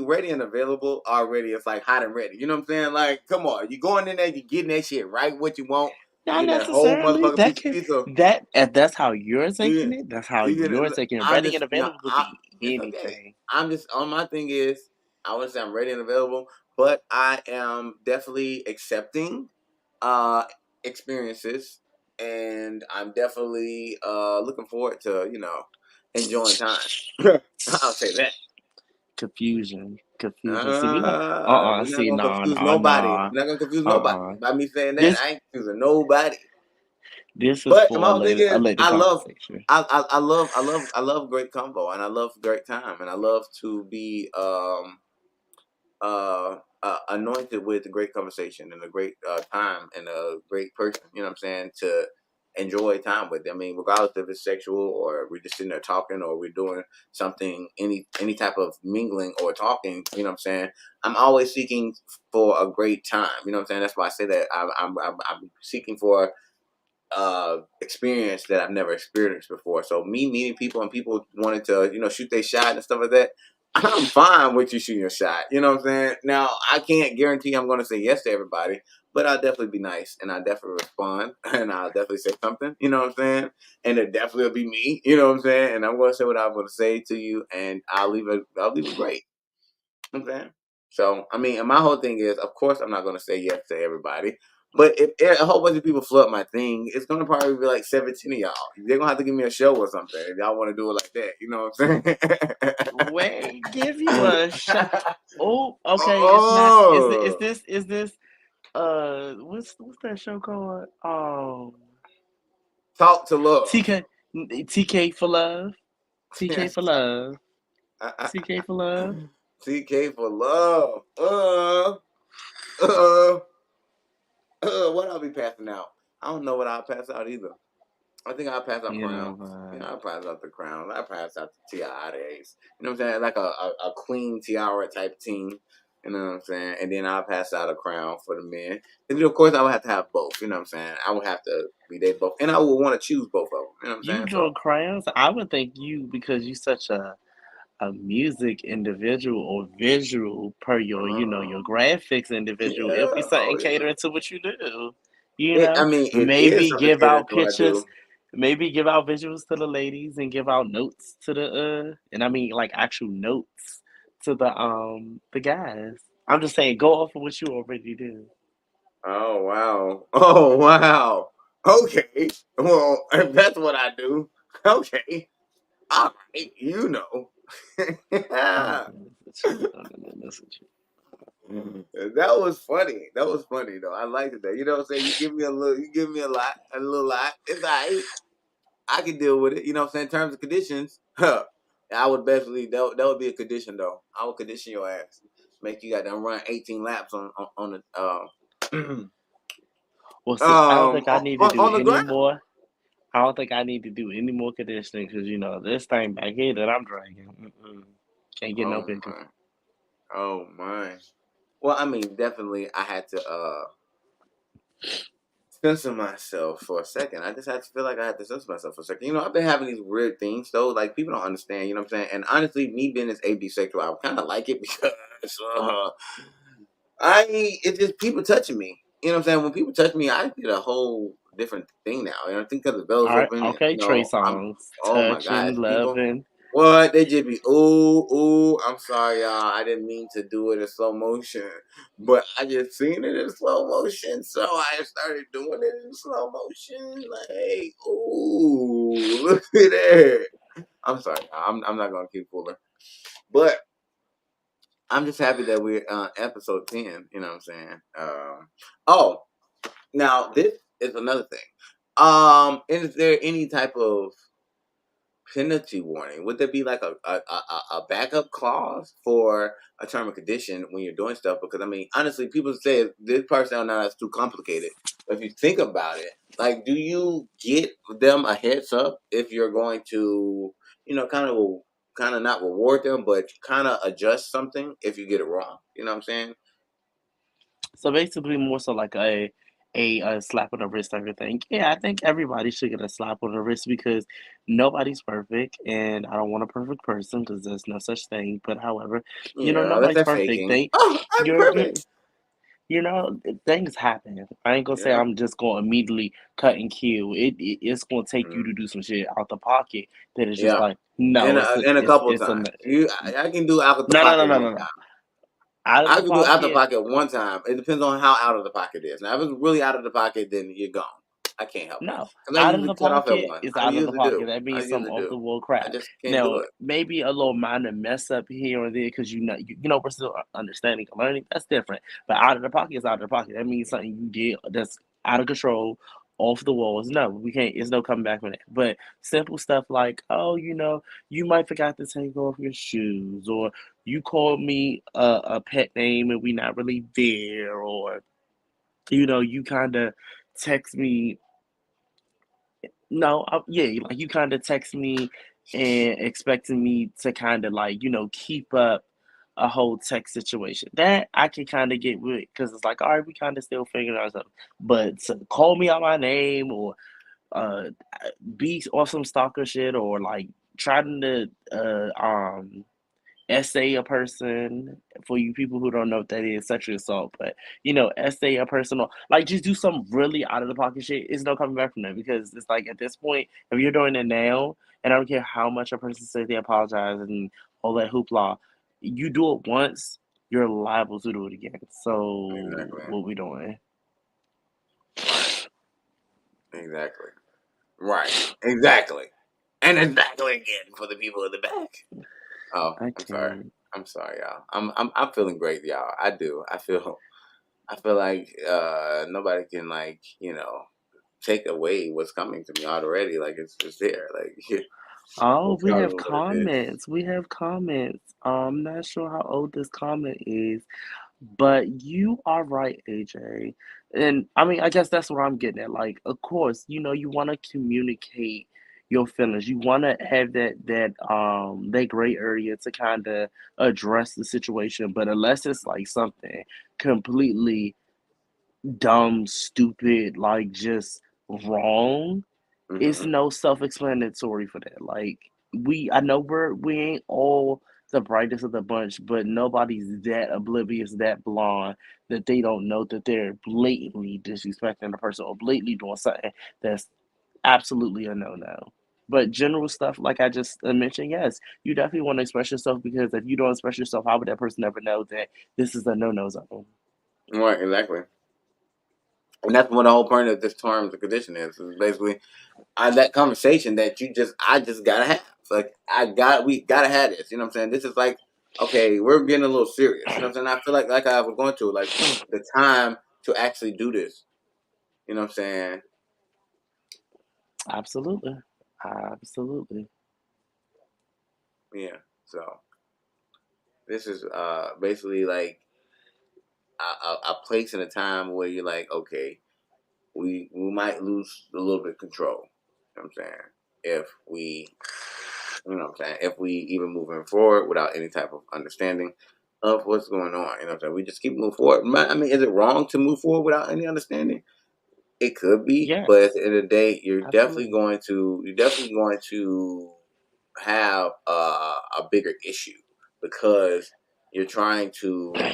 ready and available already. It's like hot and ready. You know what I'm saying? Like, come on, you going in there, you getting that shit right, what you want. You Not getting that whole necessarily. motherfucking That piece of can pizza. that if that's how you're taking You, it, that's how you you're getting. taking it. I Ready and just no. available could be It's okay. anything. I'm just on my thing is I want to say I'm ready and available, but I am definitely accepting uh experiences, and I'm definitely looking forward to enjoying time. I'll say that. Confusion. See, we don't. We're not See, gonna nah, confuse nah, nobody. nah. We're not gonna confuse nobody. Uh. By me saying that, This I ain't confusing nobody. this is But for my whole thing a is, later conversation. I love great combo, and I love great time, and I love to be anointed with a great conversation and a great time and a great person. You know what I'm saying? To enjoy time with. I mean, regardless if it's sexual or we're just sitting there talking or we're doing something, any type of mingling or talking. You know what I'm saying? I'm always seeking for a great time. You know what I'm saying? That's why I say that I'm seeking for experience that I've never experienced before. So me meeting people and people wanting to, shoot their shot and stuff like that, I'm fine with you shooting your shot. You know what I'm saying? Now I can't guarantee I'm gonna say yes to everybody, but I'll definitely be nice and I'll definitely respond and I'll definitely say something, you know what I'm saying? And it definitely will be me, you know what I'm saying? And I'm gonna say what I'm gonna say to you and I'll leave it great. You know what I'm saying? So I mean, and my whole thing is, of course, I'm not gonna say yes to everybody. But if a whole bunch of people flood my thing, it's gonna probably be like 17 of y'all. They're gonna have to give me a show or something if y'all want to do it like that. You know what Wait, give you I'm a shot. saying? Oh, okay. It's not. Oh, Is this? What's that show called? talk to love. TK TK for love. TK for love. TK for love. TK for love. Uh, what I'll be passing out? I don't know what I'll pass out either. I think I'll pass out You crowns. know what? I'll pass out the crowns. I'll pass out the tiaras. You know what I'm saying? Like a queen tiara type team. You know what I'm saying? And then I'll pass out a crown for the men. And then, of course, I would have to have both. You know what I'm saying? I would have to be they both. And I would want to choose both of them. You know what I'm You saying? So, doing crayons? I would think you because you such a music individual or visual per your uh, graphics individual. It'll be yeah. Oh, something yeah. catering to what you do. You I know, mean, it is maybe something give catered out to what I pictures, do. maybe give out visuals to the ladies and give out notes to and I mean like actual notes to the guys. I'm just saying, go off of what you already do. Oh, wow. Oh, wow. Okay. Well, if that's what I do, okay. All right. You know. I'm not gonna mess with you. I'm not gonna mess with you. That was funny. That was funny though. I liked it. That you know what I'm saying. You give me a little. You give me a little lot. It's alright. I can deal with it. You know what I'm saying. Terms and conditions. Huh. I would definitely. That would be a condition though. I would condition your ass. Make you got to run 18 laps on the Well, see, I don't think I need to do on the any ground. more. I don't think I need to do any more conditioning because this thing back here that I'm dragging, can't get no Oh bigger. my. Oh my. Well, I mean, definitely, I had to censor myself for a second. I just had to feel like I had to censor myself for a second. I've been having these weird things though. Like people don't understand. You know what I'm saying? And honestly, me being this asexual, I kind of like it because it's just people touching me. You know what I'm saying? When people touch me, I get a whole different thing now. I think because the All bell's right, open, okay, Trey I'm. songs, Oh my God, touching, people. loving. What they just be ooh. I'm sorry, y'all. I didn't mean to do it in slow motion, but I just seen it in slow motion, so I started doing it in slow motion. Like ooh, look at that. I'm sorry, y'all. I'm not gonna keep fooling, but I'm just happy that we're episode 10. You know what I'm saying? Oh, now this is another thing. Is there any type of penalty warning? Would there be like a backup clause for a term and condition when you're doing stuff? Because I mean, honestly, people say this person now is too complicated. But if you think about it, like, do you get them a heads up if you're going to, kind of not reward them, but kind of adjust something if you get it wrong? You know what I'm saying? So basically, more so like a slap on the wrist type of thing. Yeah, I think everybody should get a slap on the wrist because nobody's perfect, and I don't want a perfect person because there's no such thing. But however, Yeah, that's nobody's that perfect. faking. Oh, I'm You're perfect. things happen. I ain't gonna say Yeah, I'm just gonna immediately cut and kill. It's gonna take you to mm, do some shit out the pocket that is just yeah. like no, And a couple it's a times, I can do out of the no no no pocket no one no no time. out of I the can do out the pocket. pocket one time. It depends on how out of the pocket it is. Now, if it's really out of the pocket, then you're gone. I can't help it No, because I out of usually the cut off at pocket one. is I out of the usually pocket. do. That I means some usually off do. the wall I crap. just can't do Now, it. maybe a little minor mess up here or there because we're still understanding and learning. That's different. But out of the pocket is out of the pocket. That means something you did that's out of control, off the walls. No, we can't. There's no coming back from that. But simple stuff like, oh, you might forgot to take off your shoes, or you called me a pet name and we not really there, or you kind of text me no, yeah, like you kind of text me and expecting me to kind of like, keep up a whole text situation. That I can kind of get with because it's like, all right, we kind of still figuring out something. But to call me out my name or uh be off some stalker shit or like trying to essay a person for you people who don't know what that is sexual assault, but essay a person or like just do some really out of the pocket shit. It's no coming back from that because it's like at this point, if you're doing it now, and I don't care how much a person says they apologize and all that hoopla, you do it once, you're liable to do it again. So Exactly. what we doing? Right. Exactly. Right. Exactly. And exactly again for the people in the back. Oh, I I'm sorry. can't. I'm sorry, y'all. I'm feeling great, y'all. I do. I feel like nobody can take away what's coming to me already. Like it's there. Like Oh, what we y'all have know what it is. comments. We have comments. I'm not sure how old this comment is. But you are right, AJ. And I mean, I guess that's what I'm getting at. Like, of course, you want to communicate your feelings. You want to have that gray area to kind of address the situation. But unless it's like something completely dumb, stupid, like just wrong, it's Hmm. no self-explanatory for that. Like I know we ain't all the brightest of the bunch, but nobody's that oblivious, that blonde that they don't know that they're blatantly disrespecting the person or blatantly doing something that's absolutely a no-no. But general stuff, like I just mentioned, yes, you definitely want to express yourself because if you don't express yourself, how would that person ever know that this is a no-no zone? Right. Exactly. And that's what the whole point of this terms and condition is basically that conversation that I just gotta have. Like we gotta have this. You know what I'm saying? This is like, okay, we're getting a little serious. You know what I'm saying? I feel like I was going to like the time to actually do this. You know what I'm saying? Absolutely. Absolutely. Yeah. So this is basically like a place and a time where you're like, okay, we might lose a little bit of control. You know what I'm saying? If we what I'm saying? If we even moving forward without any type of understanding of what's going on, you know what I'm saying? We just keep moving forward. I mean, is it wrong to move forward without any understanding? It could be, but at Yes, the end of the day, absolutely. you're definitely going to have a bigger issue because you're trying to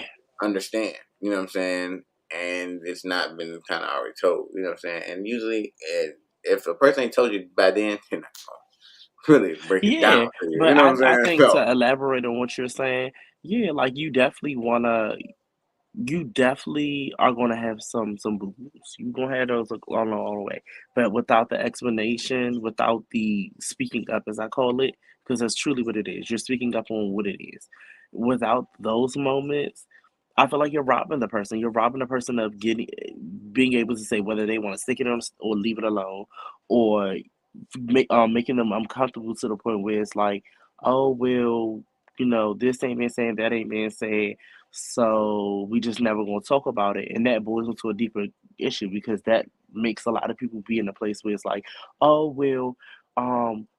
understand. You know what I'm saying? And it's not been kind of already told. You know what I'm saying? And usually, if a person ain't told you by then, they're not gonna really break it down Yeah, to you. You but know what I I'm saying? think So to elaborate on what you're saying, yeah, like you definitely are gonna have some boo-boos. You gonna have those along the way, but without the explanation, without the speaking up, as I call it, because that's truly what it is. You're speaking up on what it is. Without those moments, I feel like you're robbing the person. You're robbing the person of being able to say whether they want to stick it on or leave it alone, or making them uncomfortable to the point where it's like, oh well, this ain't been saying, that ain't been said, so we just never gonna talk about it, and that boils into a deeper issue because that makes a lot of people be in a place where it's like, oh well,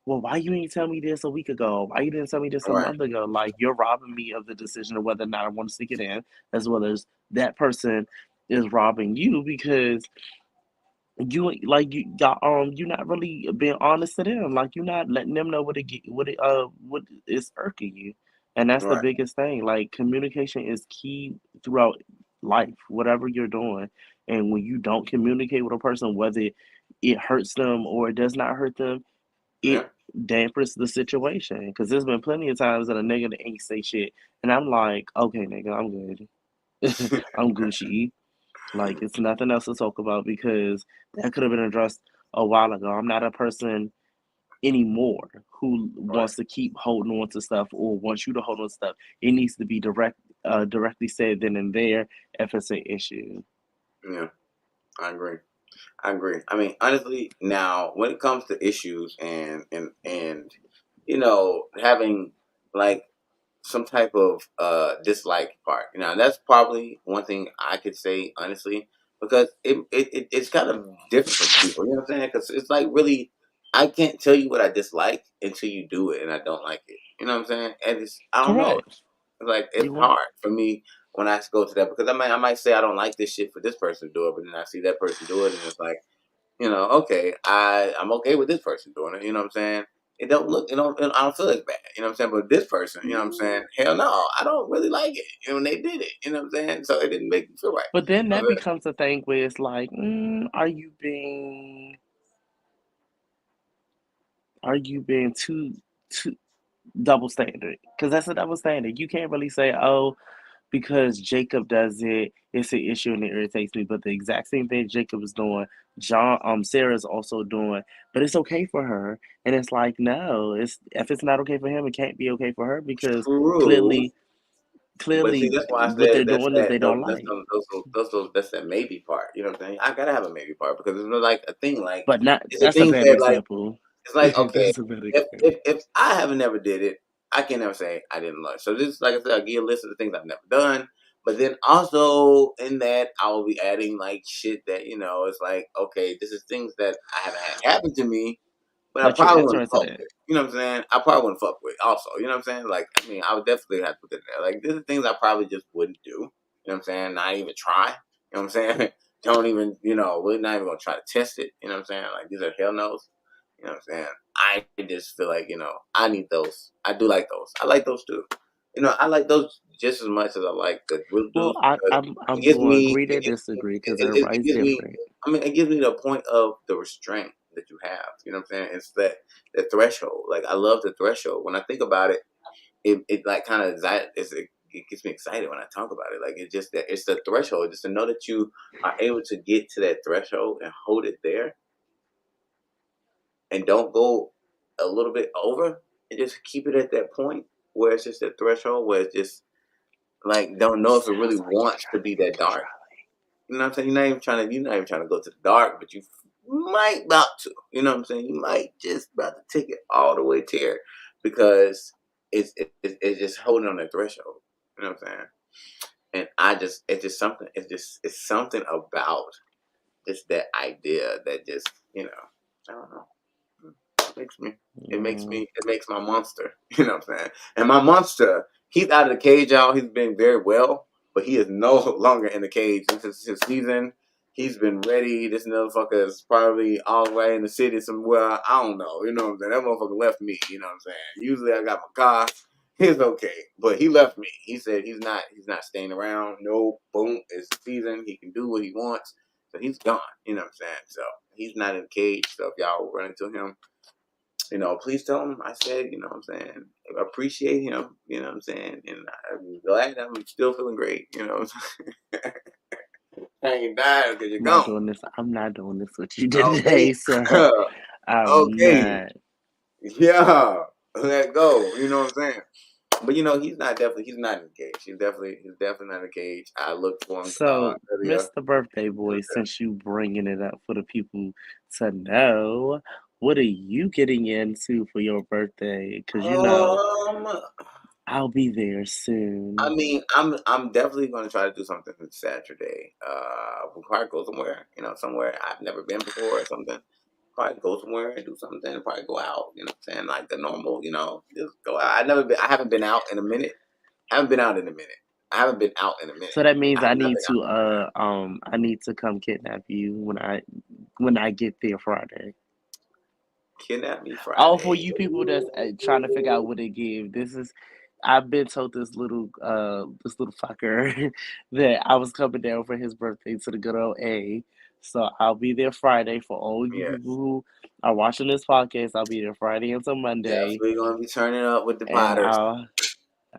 why you didn't tell me this a week ago? Why you didn't tell me this a Right. month ago? Like you're robbing me of the decision of whether or not I want to stick it in, as well as that person is robbing you because you're not really being honest to them. Like you're not letting them know what is irking you. And that's the Right. biggest thing. Like communication is key throughout life, whatever you're doing. And when you don't communicate with a person, whether it hurts them or it does not hurt them, it Yeah. dampers the situation. Cause there's been plenty of times that a nigga that ain't say shit. And I'm like, okay, nigga, I'm good. I'm Gucci. Like it's nothing else to talk about because that could have been addressed a while ago. I'm not a person anymore who Right. wants to keep holding on to stuff or wants you to hold on to stuff. It needs to be directly said then and there if it's an issue. Yeah. I agree. I agree. I mean, honestly, now when it comes to issues and having like some type of dislike part. That's probably one thing I could say honestly because it's kind of different from people. You know what I'm saying? Because it's like really, I can't tell you what I dislike until you do it, and I don't like it. You know what I'm saying? And I don't know. Correct. It's like it's You want hard for me when I go to that because I might say I don't like this shit for this person to do it, but then I see that person do it, and it's like okay, I'm okay with this person doing it. You know what I'm saying? I don't feel as bad. You know what I'm saying? But this person, you know what I'm saying? Hell no, I don't really like it. And they did it. You know what I'm saying? So it didn't make me feel right. but then You that know what becomes a thing where it's like, are you being too double standard? Because that's a double standard. You can't really say, oh, because Jacob does it, it's an issue and it irritates me. But the exact same thing Jacob is doing, Sarah's also doing, but it's okay for her. And it's like, no, it's if it's not okay for him, it can't be okay for her because True. clearly, But see, clearly, that's why I what they're said that's doing is that. they don't like. That's that maybe part. You know what I'm saying? I gotta have a maybe part because it's like a thing. Like But not. it's the That's a things bad that like example. it's like okay, That's a bad if example. if if I haven't never did it, I can never say I didn't learn. So this, like I said, I give you a list of the things I've never done. But then also in that, I will be adding like shit that it's like okay, this is things that I haven't had happen to me, but I But you probably enter wouldn't into fuck that. with. You know what I'm saying? I probably wouldn't fuck with. Also, you know what I'm saying? Like, I mean, I would definitely have to put it there. Like, these are things I probably just wouldn't do. You know what I'm saying? Not even try. You know what I'm saying? Don't even, we're not even gonna try to test it. You know what I'm saying? Like, these are hell no's. You know what I'm saying? I just feel like, I need those. I do like those. I like those too. I like those just as much as I like the will Well, do's because I'm it gives going to me, agree to it gives me, disagree because it everybody's gives me different. I mean, it gives me the point of the restraint that you have. You know what I'm saying? It's that threshold. Like I love the threshold. When I think about it, it like kind of it gets me excited when I talk about it. Like it's just that it's the threshold. Just to know that you are able to get to that threshold and hold it there and don't go a little bit over and just keep it at that point where it's just a threshold where it's just like don't know if it really Sounds like you're wants to trying to be get that me, dark. You know what I'm saying? You're not even trying to go to the dark, but you might about to. You know what I'm saying? You might just about to take it all the way there because it's just holding on that threshold. You know what I'm saying? And it's just something. It's something about just that idea that just I don't know. It makes me. It makes charlie. me. It makes my monster. You know what I'm saying? And my monster, he's out of the cage, y'all. He's been very well, but he is no longer in the cage. This is his season. He's been ready. This motherfucker is probably all the way in the city somewhere. I don't know. You know what I'm saying? That motherfucker left me. You know what I'm saying? Usually I got my car. He's okay, but he left me. He said he's not. He's not staying around. No, boom. It's the season. He can do what he wants. So he's gone. You know what I'm saying? So he's not in the cage. So if y'all run into him, please tell him I said, what I'm saying, I appreciate him, what I'm saying, and I'm glad I'm still feeling great, what I'm saying. I ain't dying because you're I'm not gone. doing this. I'm not doing this with you today, Okay. sir. I'm Okay. not. Yeah. Let go. You know what I'm saying? But he's not engaged. He's definitely not engaged. I looked for him So, earlier. Mr. Birthday Boy, since you bringing it up for the people to know, What are you getting into for your birthday? Because Um, I'll be there I soon. mean, I'm definitely gonna try to do something for Saturday. We'll probably go somewhere, somewhere I've never been before or something. Probably go somewhere and do something. Probably go out. You know what I'm saying? Like the normal. Just go out. I haven't been out in a minute. I haven't been out in a minute. I haven't been out in a minute. So that means I have I not need been out. to I need to come kidnap you when I get there Friday. Kidnap me Oh, for Friday. you people that's trying to figure out what they give, this is I've been told this little fucker that I was coming down for his birthday to the good old A. So I'll be there Friday for all you people Yes. who are watching this podcast. I'll be there Friday until Monday, Definitely gonna be turning up with the and Potters.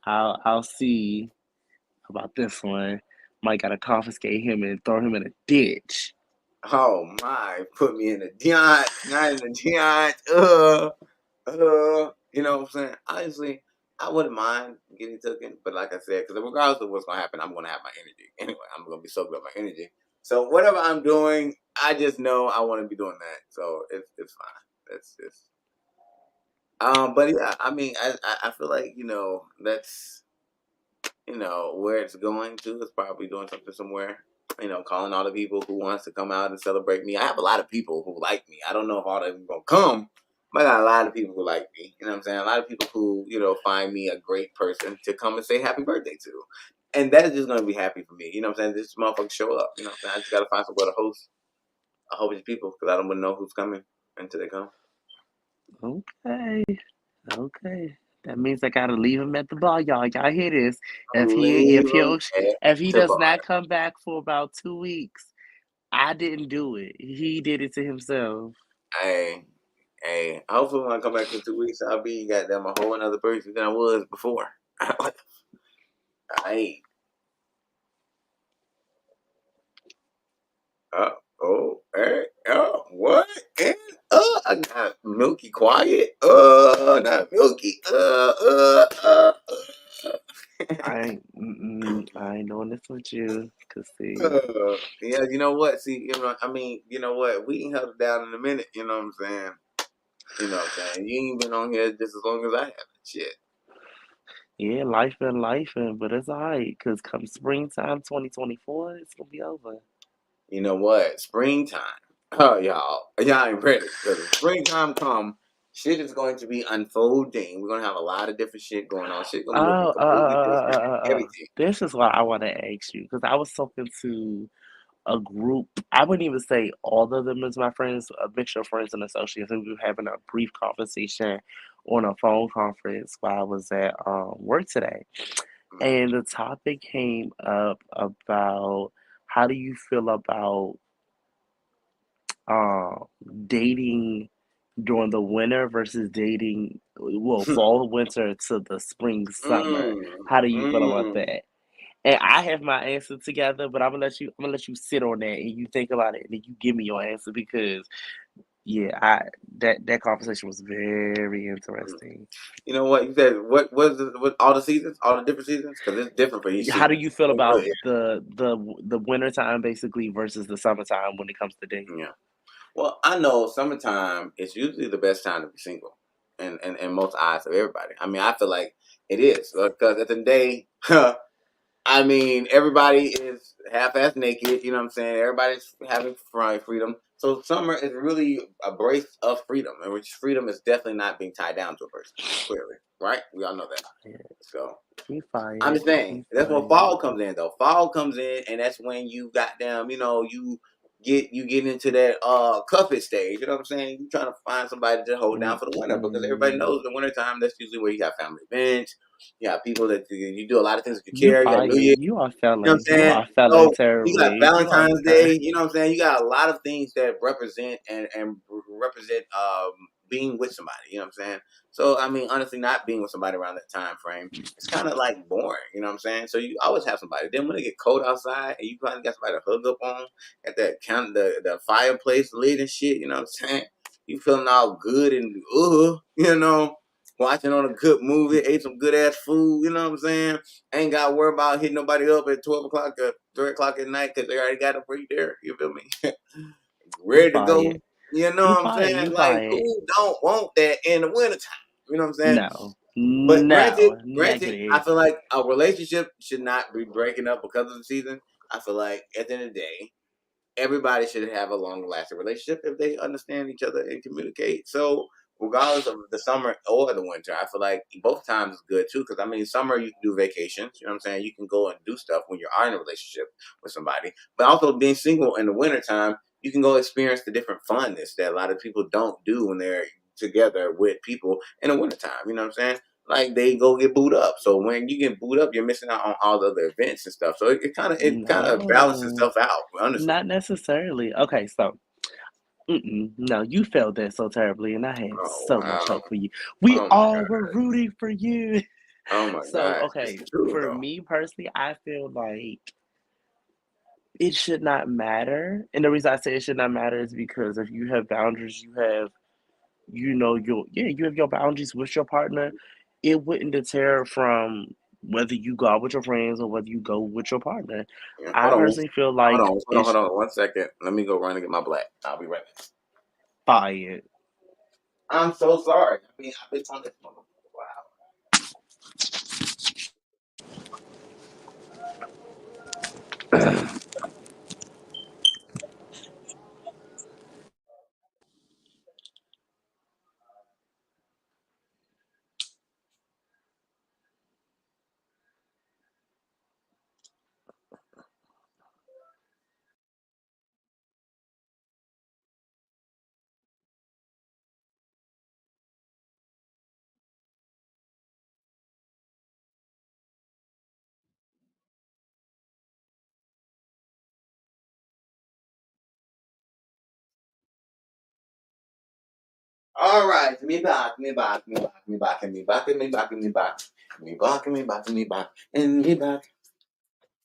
I'll see about this one. Might gotta confiscate him and throw him in a ditch. Oh my, put me in the Dion, not in the Dion. You know what I'm saying? Honestly, I wouldn't mind getting taken, but like I said, because regardless of what's gonna happen, I'm gonna have my energy anyway. I'm gonna be soaked up my energy. So whatever I'm doing, I just know I want to be doing that. So it's fine. It's just but yeah, I mean, I feel like that's where it's going to is probably doing something somewhere. Calling all the people who wants to come out and celebrate me. I have a lot of people who like me. I don't know if all of them gonna come, but I got a lot of people who like me. You know what I'm saying? A lot of people who find me a great person to come and say happy birthday to, and that is just gonna be happy for me. You know what I'm saying? This motherfucker show up. You know what I'm saying? I just gotta find somewhere to host a whole bunch of people because I don't want to know who's coming until they come. Okay. Okay. That means I gotta leave him at the bar, y'all. Y'all hear this? Leave them at If he the does bar. not come back for about 2 weeks, I didn't do it. He did it to himself. Hey, hey, hopefully when I come back in 2 weeks, I'll be goddamn a whole another person than I was before. I what? And I got Milky quiet. Not Milky. I ain't doing this with you. Cause see, Yeah, you know what? See, I mean, you know what? We ain't held it down in a minute. You know what I'm saying? You know what I'm saying? You ain't been on here just as long as I have. Shit. yeah, life and life and but it's alright. Cause come springtime 2024, it's gonna be over. You know what? Springtime. Oh, y'all ain't ready because when springtime come, shit is going to be unfolding. We're gonna have a lot of different shit going on. Shit gonna be looking Oh, completely different. Everything. this is what I want to ask you because I was talking to a group. I wouldn't even say all of them as my friends, a mixture of friends and associates, and we were having a brief conversation on a phone conference while I was at work today. Mhm. And the topic came up about how do you feel about um, dating during the winter versus dating, well, fall, winter to the spring, summer. mm, How do you feel about mm. that? And I have my answer together, but I'm gonna let you sit on that and you think about it and then you give me your answer because yeah, I that conversation was very Mm. interesting. You know what? You said what all the seasons, all the different seasons? Because it's different for each How do season. you feel Oh, good, about the winter time basically versus the summertime when it comes to yeah. dating? Yeah. Well, I know summertime is usually the best time to be single, and most eyes of everybody. I mean, I feel like it is because at the day, I mean, everybody is half-ass naked. You know what I'm saying? Everybody's having freedom. So summer is really a brace of freedom, and which freedom is definitely not being tied down to a person. Clearly, right? We all know that. Yeah, So he I'm fired. just saying He that's when fired. fall comes in, though. Fall comes in, and that's when you goddamn, you get into that cuffit stage. You know what I'm saying? You trying to find somebody to hold down for the winter because everybody Mm-mm. knows the wintertime. That's usually where you have family events. You have people that you do a lot of things with You your care. You got New Year. fired. You are You know what failing. I'm You saying? are failing So you got terribly. You are Valentine's ter- Day. You know what I'm saying? You got a lot of things that represent and represent being with somebody. You know what I'm saying? So I mean, honestly, not being with somebody around that time frame, it's kind of like boring. You know what I'm saying? So you always have somebody. Then when it get cold outside and you finally got somebody to hug up on at that the fireplace lid and shit. You know what I'm saying? You feeling all good and watching on a good movie, ate some good ass food. You know what I'm saying? Ain't got to worry about hitting nobody up at 12 o'clock or 3 o'clock at night because they already got them for you there. You feel me? you Ready to fired. go. You know You what I'm fine, saying? you Like, fine. who don't want that in the wintertime? You know what I'm saying? No, But granted, no, I negative. feel like a relationship should not be breaking up because of the season. I feel like at the end of the day, everybody should have a long lasting relationship if they understand each other and communicate. So regardless of the summer or the winter, I feel like both times is good too. Because I mean, summer you can do vacations. You know what I'm saying? You can go and do stuff when you are in a relationship with somebody. But also being single in the wintertime, you can go experience the different funness that a lot of people don't do when they're together with people in the wintertime. You know what I'm saying? Like they go get booed up. So when you get booed up, you're missing out on all the other events and stuff. So it kind of balances No, itself out, honestly. not necessarily. Okay, so no, you failed that so terribly, and I had Oh so much wow. hope for you. We Oh my all god. were rooting for you. Oh my So, god. It's okay, the truth for though. me personally, I feel like it should not matter. And the reason I say it should not matter is because if you have boundaries, you have your boundaries with your partner. It wouldn't deter from whether you go out with your friends or whether you go with your partner. Yeah. I personally feel Hold on, like hold it's on 1 second. Let me go run and get my black. I'll be right back. fire. I'm so sorry. I mean, I've been on this motherfucker. Wow. All right, me back.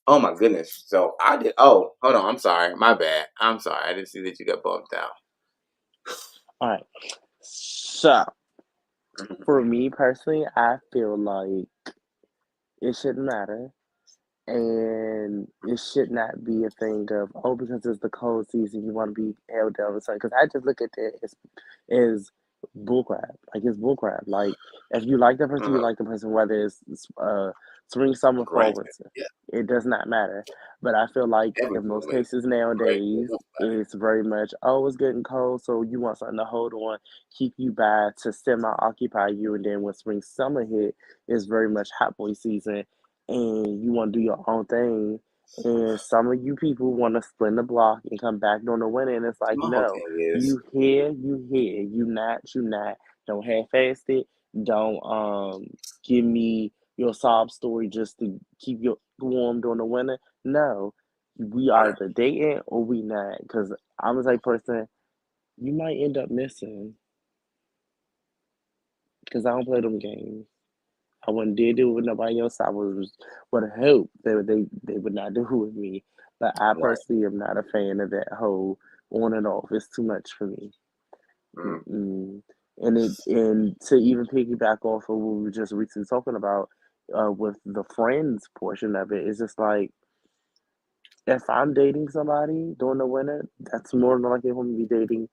Oh my goodness. So I did. Oh, hold on. I'm sorry. My bad. I'm sorry. I didn't see that you got bumped out. All right. So, Mhm. for me personally, I feel like it shouldn't matter. And it should not be a thing of, oh, because it's the cold season, you want to be held down or something. Because I just look at that as bullcrap. Like, it's bullcrap. Like, if you like the person, you Uh, like the person, whether it's spring, summer, fall, granted. winter. Yeah. It does not matter. But I feel like Every in most woman is cases great. nowadays, it's very much, oh, it's getting cold, so you want something to hold on, keep you by, to semi-occupy you. And then when spring, summer hit, it's very much hot boy season and you want to do your own thing. And some of you people want to split the block and come back during the winter, and it's like, My whole no, thing is, you here, you not. Don't half-ass it. Don't give me your sob story just to keep you warm during the winter. No, we all right. either dating or we not. Because I'm the type of person you might end up missing. Because I don't play them games. I wouldn't dare do it with nobody else. I would hope they would not do it with me. But I Right. personally am not a fan of that whole on and off. It's too much for me. Mm. Mm-mm. And to even piggyback off of what we were just recently talking about, with the friends portion of it, it's just like if I'm dating somebody during the winter, that's more than likely I'm gonna be dating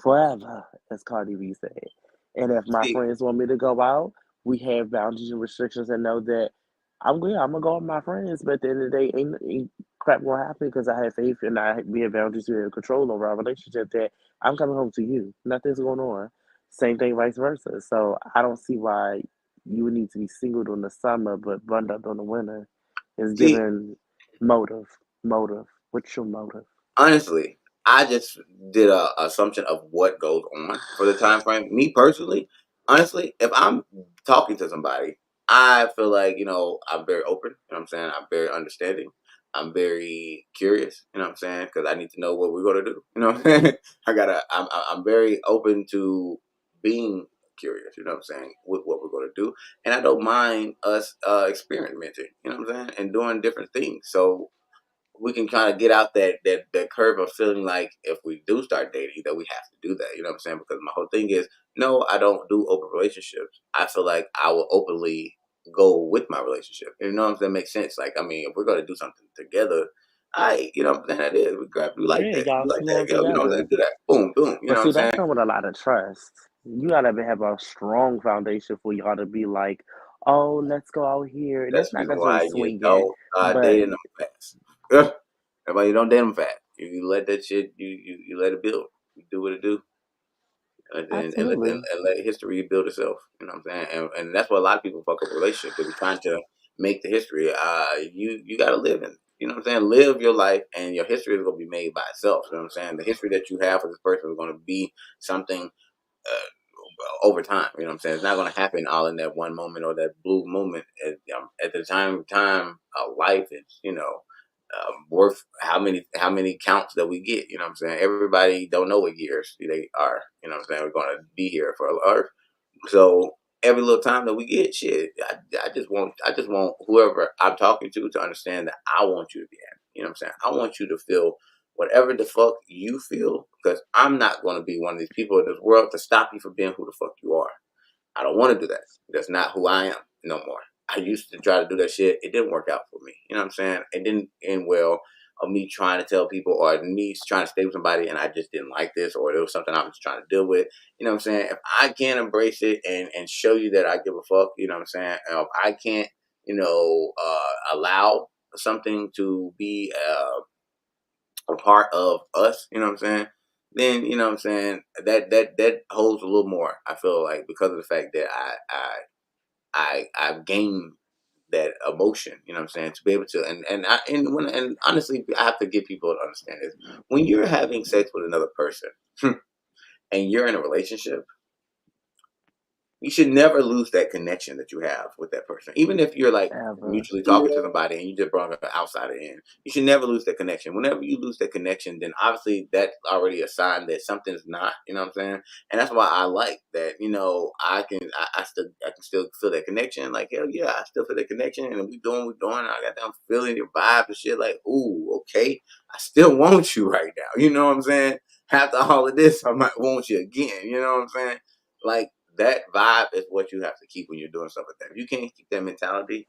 forever, as Cardi B said. And if my See, friends want me to go out, we have boundaries and restrictions and know that I'm gonna go with my friends, but at the end of the day, ain't crap gonna happen because I have faith and we have boundaries, we have control over our relationship that I'm coming home to you. Nothing's going on. Same thing, vice versa. So I don't see why you would need to be single during the summer but bundled up during the winter. It's see, given motive. Motive. What's your motive? honestly, I just did a assumption of what goes on for the time frame. Me personally, honestly, if I'm talking to somebody, I feel like I'm very open. You know what I'm saying? I'm very understanding. I'm very curious. You know what I'm saying? Because I need to know what we're gonna do. You know, what I'm saying? I'm very open to being curious. You know what I'm saying? With what we're gonna do, and I don't mind us experimenting. You know what I'm saying? And doing different things. So we can kind of get out that curve of feeling like if we do start dating that we have to do that. You know what I'm saying? Because my whole thing is no, I don't do open relationships. I feel like I will openly go with my relationship. You know what I'm saying? That makes sense. Like I mean, if we're gonna do something together, You know what I'm saying? That is, we grab you like Yeah, that. y'all You like too that, long yo, you know what I'm together. saying? Do that. Boom, boom. You But know what I'm see, saying? that comes with a lot of trust. You gotta have a strong foundation for y'all to be like, oh, let's go out here. And That's that's the not reason necessarily why you swinging, don't but dating them fast. Ugh. Everybody don't date them fast. You let that shit. You let it build. You do what it do. absolutely. And let history build itself. You know what I'm saying? And that's what a lot of people fuck up relationships because they're trying to make the history. You got to live in. You know what I'm saying? Live your life, and your history is going to be made by itself. You know what I'm saying? The history that you have for this person is going to be something over time. You know what I'm saying? It's not going to happen all in that one moment or that blue moment. At the time, life is worth how many counts that we get. You know what I'm saying? Everybody don't know what years they are. You know what I'm saying? We're going to be here for Earth. So every little time that we get, shit, I just want whoever I'm talking to understand that I want you to be happy. You know what I'm saying? I want you to feel whatever the fuck you feel, because I'm not going to be one of these people in this world to stop you from being who the fuck you are. I don't want to do that. That's not who I am no more. I used to try to do that shit. It didn't work out for me. You know what I'm saying? It didn't end well of me trying to tell people or me trying to stay with somebody and I just didn't like this or there was something I was trying to deal with. You know what I'm saying? If I can't embrace it and show you that I give a fuck, you know what I'm saying? If I can't, allow something to be a part of us, you know what I'm saying? Then you know what I'm saying that holds a little more. I feel like because of the fact that I've gained that emotion, you know what I'm saying, to be able to and honestly, I have to get people to understand this. When you're having sex with another person and you're in a relationship, you should never lose that connection that you have with that person. Even if you're like Ever. mutually talking to somebody and you just brought an outsider in, you should never lose that connection. Whenever you lose that connection, then obviously that's already a sign that something's not, you know what I'm saying? And that's why I like that, I can still feel that connection. Like, hell yeah, I still feel that connection. And we doing what we're doing. I got them feeling your vibe and shit like, ooh, okay. I still want you right now. You know what I'm saying? After all of this, I might want you again. You know what I'm saying? Like that vibe is what you have to keep when you're doing stuff like that. If you can't keep that mentality,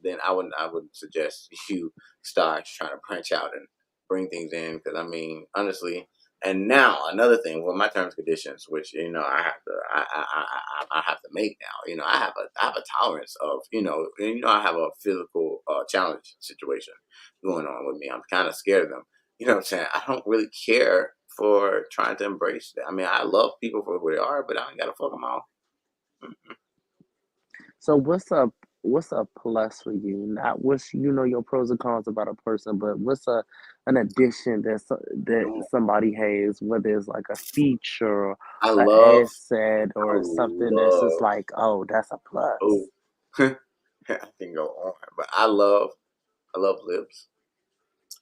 then I would suggest you start trying to branch out and bring things in. Because I mean, honestly, and now another thing with my terms and conditions, which I have to I have to make now. I have a tolerance of and I have a physical challenge situation going on with me. I'm kind of scared of them. You know what I'm saying? I don't really care for trying to embrace that. I mean, I love people for who they are, but I ain't gotta fuck them all. Mm-mm. So what's a plus for you? Not what's your pros and cons about a person, but what's an addition that Mm. somebody has, whether it's like a feature, I an love, asset, I or something that's just love. like, oh, that's a Oh, plus. I can go on, but I love lips.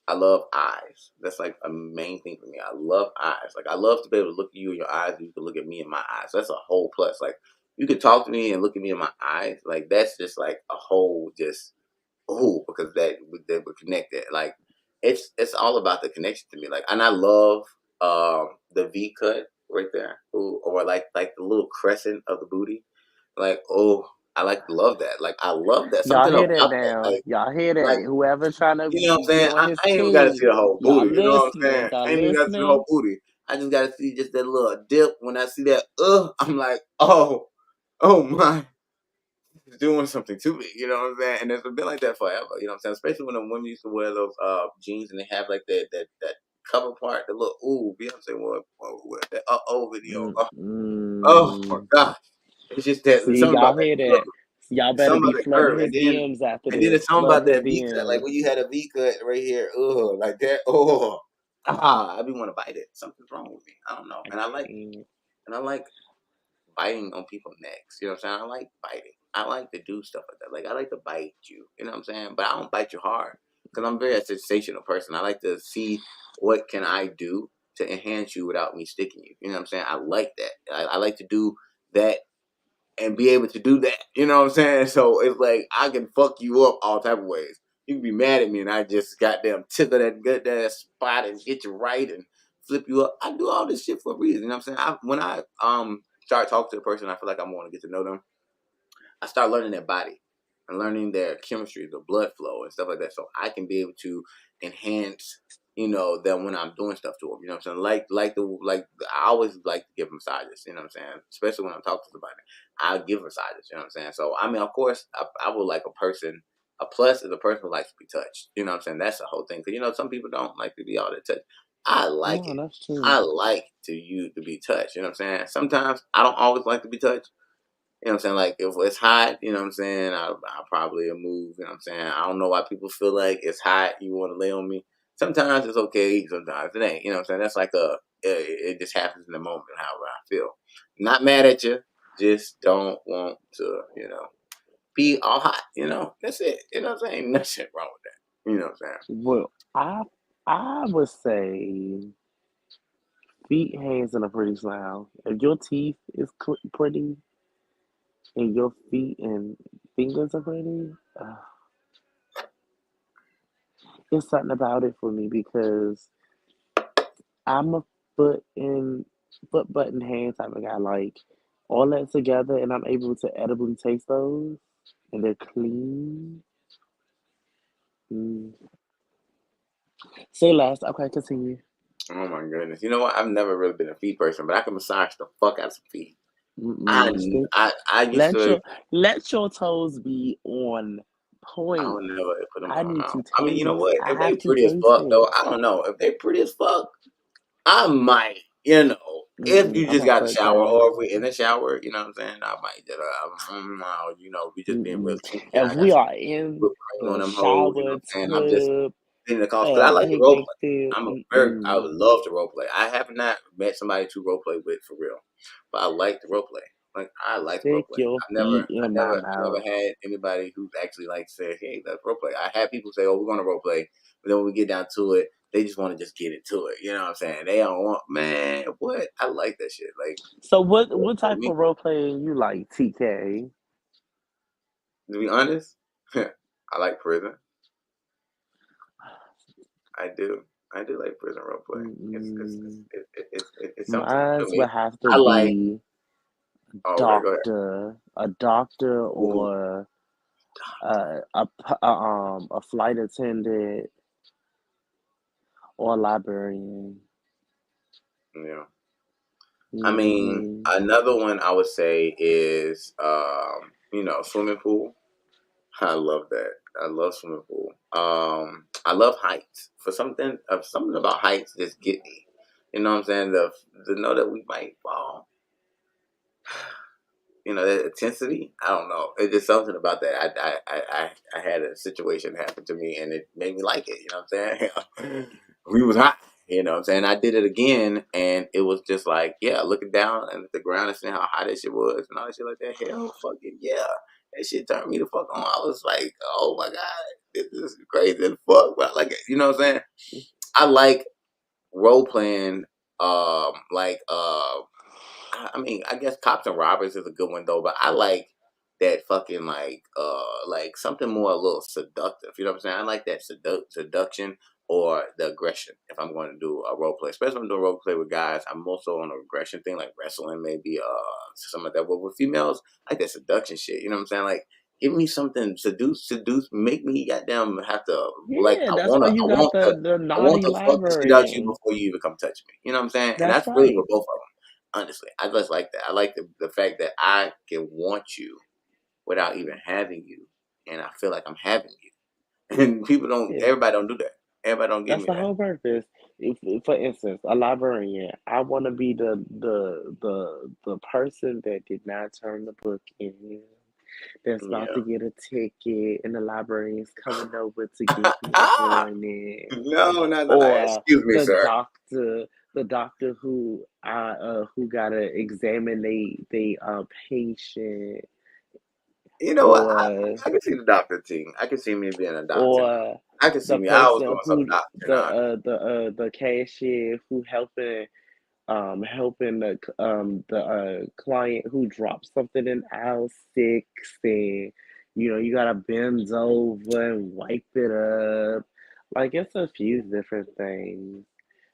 I love eyes. That's like a main thing for me. I love eyes. Like I love to be able to look at you in your eyes, and you can look at me in my eyes. That's a whole plus. Like you can talk to me and look at me in my eyes. Like that's just like a whole just because that we're connected. Like it's all about the connection to me. Like and I love the V cut right there. Ooh, or like the little crescent of the booty. Like I love that. Like I love that. Y'all Something hear about that that. now? Y'all hear Like that? Whoever trying to you know what I'm get saying? on I his ain't even got to see team, the whole y'all booty. You know what I'm listening? saying? Y'all I ain't even got to see the whole listening? booty. I just got to see just that little dip. When I see that, I'm like, oh my, it's doing something to me. You know what I'm saying? And it's been like that forever. You know what I'm saying? Especially when the women used to wear those jeans and they have like that cover part, the little Beyonce wore that video. Oh my Mm-mm. gosh. It's just that See, something about y'all that hear curve. that? Y'all It's better something be about the flooding curve. his DMs after And then this. it's something Flooding about his that V cut. Like DMs. when you had a V cut right here, like that. I be want to bite it. Something's wrong with me. I don't know. I And can't. I like biting on people's necks. You know what I'm saying? I like biting. I like to do stuff like that. Like I like to bite you. You know what I'm saying? But I don't bite you hard because I'm very a sensational person. I like to see what can I do to enhance you without me sticking you. You know what I'm saying? I like that. I like to do that and be able to do that. You know what I'm saying? So it's like I can fuck you up all type of ways. You can be mad at me and I just goddamn tickle that good that spot and get you right and flip you up. I do all this shit for a reason. You know what I'm saying? When I start talking to a person, I feel like I want to get to know them. I start learning their body and learning their chemistry, the blood flow and stuff like that. So I can be able to enhance, them when I'm doing stuff to them. You know what I'm saying? Like I always like to give massages. You know what I'm saying? Especially when I'm talking to somebody, I give massages. You know what I'm saying? So I mean, of course, I would like a person. A plus is a person who likes to be touched. You know what I'm saying? That's the whole thing. Because some people don't like to be all that touched. I like No, it. that's true. I like to be touched. You know what I'm saying? Sometimes I don't always like to be touched. You know what I'm saying? Like if it's hot, you know what I'm saying, I'll probably move. You know what I'm saying? I don't know why people feel like it's hot, you want to lay on me. Sometimes it's okay, sometimes it ain't. You know what I'm saying? That's like it just happens in the moment, however I feel. Not mad at you, just don't want to, be all hot. That's it. You know what I'm saying? Nothing wrong with that. You know what I'm saying? Well, I would say feet, hands, and a pretty smile. If your teeth is pretty and your feet and fingers are pretty, there's something about it for me because I'm a foot and foot button hand type of guy. Like all that together, and I'm able to edibly taste those, and they're clean. Mm. Say less. Okay, continue. Oh my goodness. You know what? I've never really been a feet person, but I can massage the fuck out of some feet. I Mm-mm. Stick. I used Let to. your toes be on I point. would never put them in I my need mouth. to I mean, you know taste. what? I If they have to pretty as taste fuck, though, it. I don't know. If they pretty as fuck, I might, if Mm-mm. you I'm just a got the foot shower, guy. or if we in the shower, you know what I'm saying? I might just, we just being real Mm-mm. kinky. If I got we some are in whipped cream on the them hoes, you know shower what I'm saying? I'm just tub, in the cause, because I like to role picnic play. field, I would love to role play. I have not met somebody to role play with for real, but I like to role play. Like I like to role stick play. your feet in my I never mouth. had anybody who's actually like said, "Hey, let's role play." I had people say, "Oh, we're gonna role play," but then when we get down to it, they just want to just get into it. You know what I'm saying? They don't want, man. What? I like that shit. Like, So role what play type me. of role playing you like, TK? To be honest, I like prison. I do. I do like prison role play. Mm-mm. It's something to Mine me. would have to I like. be Oh, okay, go ahead. a doctor Ooh, or a flight attendant or a librarian. yeah. I mean, Hmm. another one I would say is, swimming pool. I love that. I love swimming pool. I love heights. Something about heights just get me. You know what I'm saying? To know that we might fall. That intensity. I don't know. It's just something about that. I had a situation happen to me, and it made me like it. You know what I'm saying? We was hot. You know what I'm saying? I did it again, and it was just like, yeah, looking down at the ground and seeing how hot that shit was, and all that shit like that. Hell, fucking yeah, that shit turned me the fuck on. I was like, oh my god, this is crazy as fuck. But I like it. You know what I'm saying? I like role playing. Like I mean, I guess Cops and Robbers is a good one though, but I like that fucking like something more a little seductive. You know what I'm saying? I like that seduction or the aggression if I'm going to do a role play. Especially when I'm doing role play with guys, I'm also on an aggression thing, like wrestling, maybe some of that. But with females, I like that seduction shit. You know what I'm saying? Like give me something seduce, make me goddamn have to like Yeah, that's why you got the I want naughty to fuck the shit out you librarian. before you even come touch me. You know what I'm saying? And That's that's really right. for both of them. Honestly, I just like that. I like the fact that I can want you without even having you, and I feel like I'm having you. And Yeah, everybody don't do that. Everybody don't give that's me the that. whole purpose. For instance, a librarian, I want to be the person that did not turn the book in, that's about to Yeah. get a ticket, and the librarian's coming over to give me a warning, No, no, no. or Excuse me, the sir. doctor, who gotta examine they patient, You know what? or I can see the doctor thing. I can see me being a doctor now. or I can see the me. I was person doing some who doctor now. the cashier who helping the client who dropped something in aisle 6, and you gotta bend over and wipe it up. Like it's a few different things.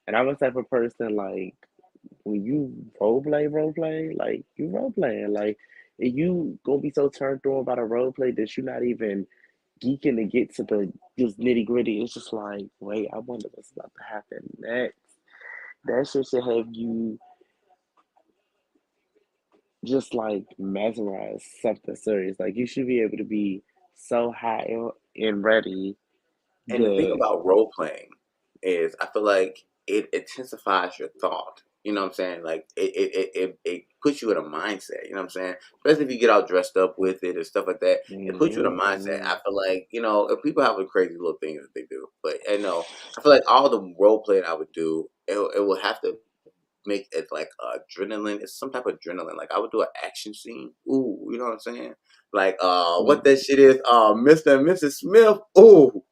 And I'm a type of person, like, when you role play, like you role playing, like, you gonna be so turned on by the role play that you not even geeking to get to the just nitty gritty. It's just like, wait, I wonder what's about to happen next. That shit should have you just like mesmerized something serious. Like you should be able to be so high and ready And the thing that about role playing is I feel like it intensifies your thought. You know what I'm saying? Like it puts you in a mindset. You know what I'm saying? Especially if you get all dressed up with it and stuff like that. It puts you in a mindset. mm-hmm, I feel like, if people have a crazy little things that they do. But I feel like all the role playing I would do, it will have to make it like adrenaline. It's some type of adrenaline. Like I would do an action scene. Ooh, you know what I'm saying? Like what that shit is, Mr. and Mrs. Smith. Ooh,